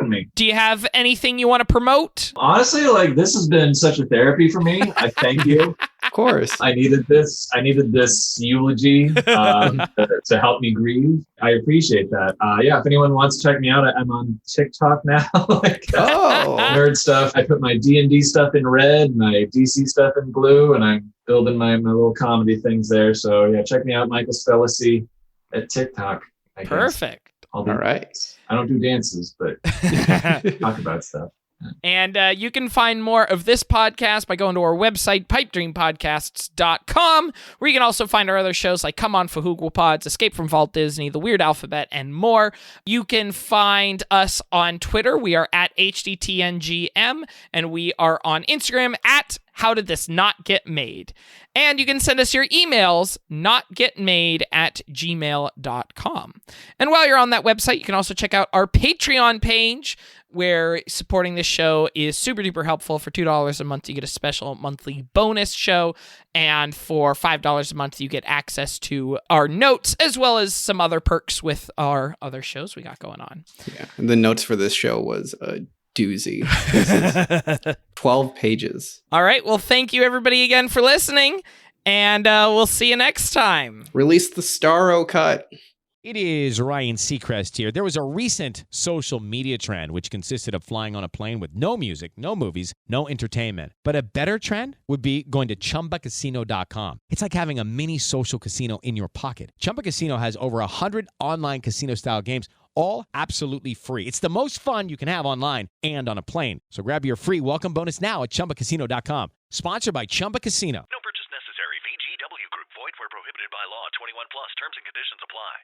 Me. Do you have anything you want to promote? Honestly, like this has been such a therapy for me. I thank you. Of course. I needed this. I needed this eulogy to help me grieve. I appreciate that. Yeah, if anyone wants to check me out, I'm on TikTok now. Nerd stuff. I put my D&D stuff in red, my DC stuff in blue, and I'm building my little comedy things there. So yeah, check me out, Michael Spellacy at TikTok. I guess. Perfect. All right. I don't do dances, but talk about stuff. And you can find more of this podcast by going to our website, pipedreampodcasts.com, where you can also find our other shows like Come On Fahugwa Pods, Escape from Vault Disney, The Weird Alphabet, and more. You can find us on Twitter. We are at HDTNGM, and we are on Instagram at How Did This Not Get Made? And you can send us your emails, notgetmade@gmail.com. And while you're on that website, you can also check out our Patreon page, where supporting this show is super duper helpful. For $2 a month, you get a special monthly bonus show. And for $5 a month, you get access to our notes, as well as some other perks with our other shows we got going on. Yeah. And the notes for this show was a doozy. This is 12 pages. All right. Well, thank you everybody again for listening, and we'll see you next time. Release the Starro cut. It is Ryan Seacrest here. There was a recent social media trend which consisted of flying on a plane with no music, no movies, no entertainment. But a better trend would be going to ChumbaCasino.com. It's like having a mini social casino in your pocket. Chumba Casino has over 100 online casino-style games, all absolutely free. It's the most fun you can have online and on a plane. So grab your free welcome bonus now at ChumbaCasino.com. Sponsored by Chumba Casino. No purchase necessary. VGW Group. Void where prohibited by law. 21 plus. Terms and conditions apply.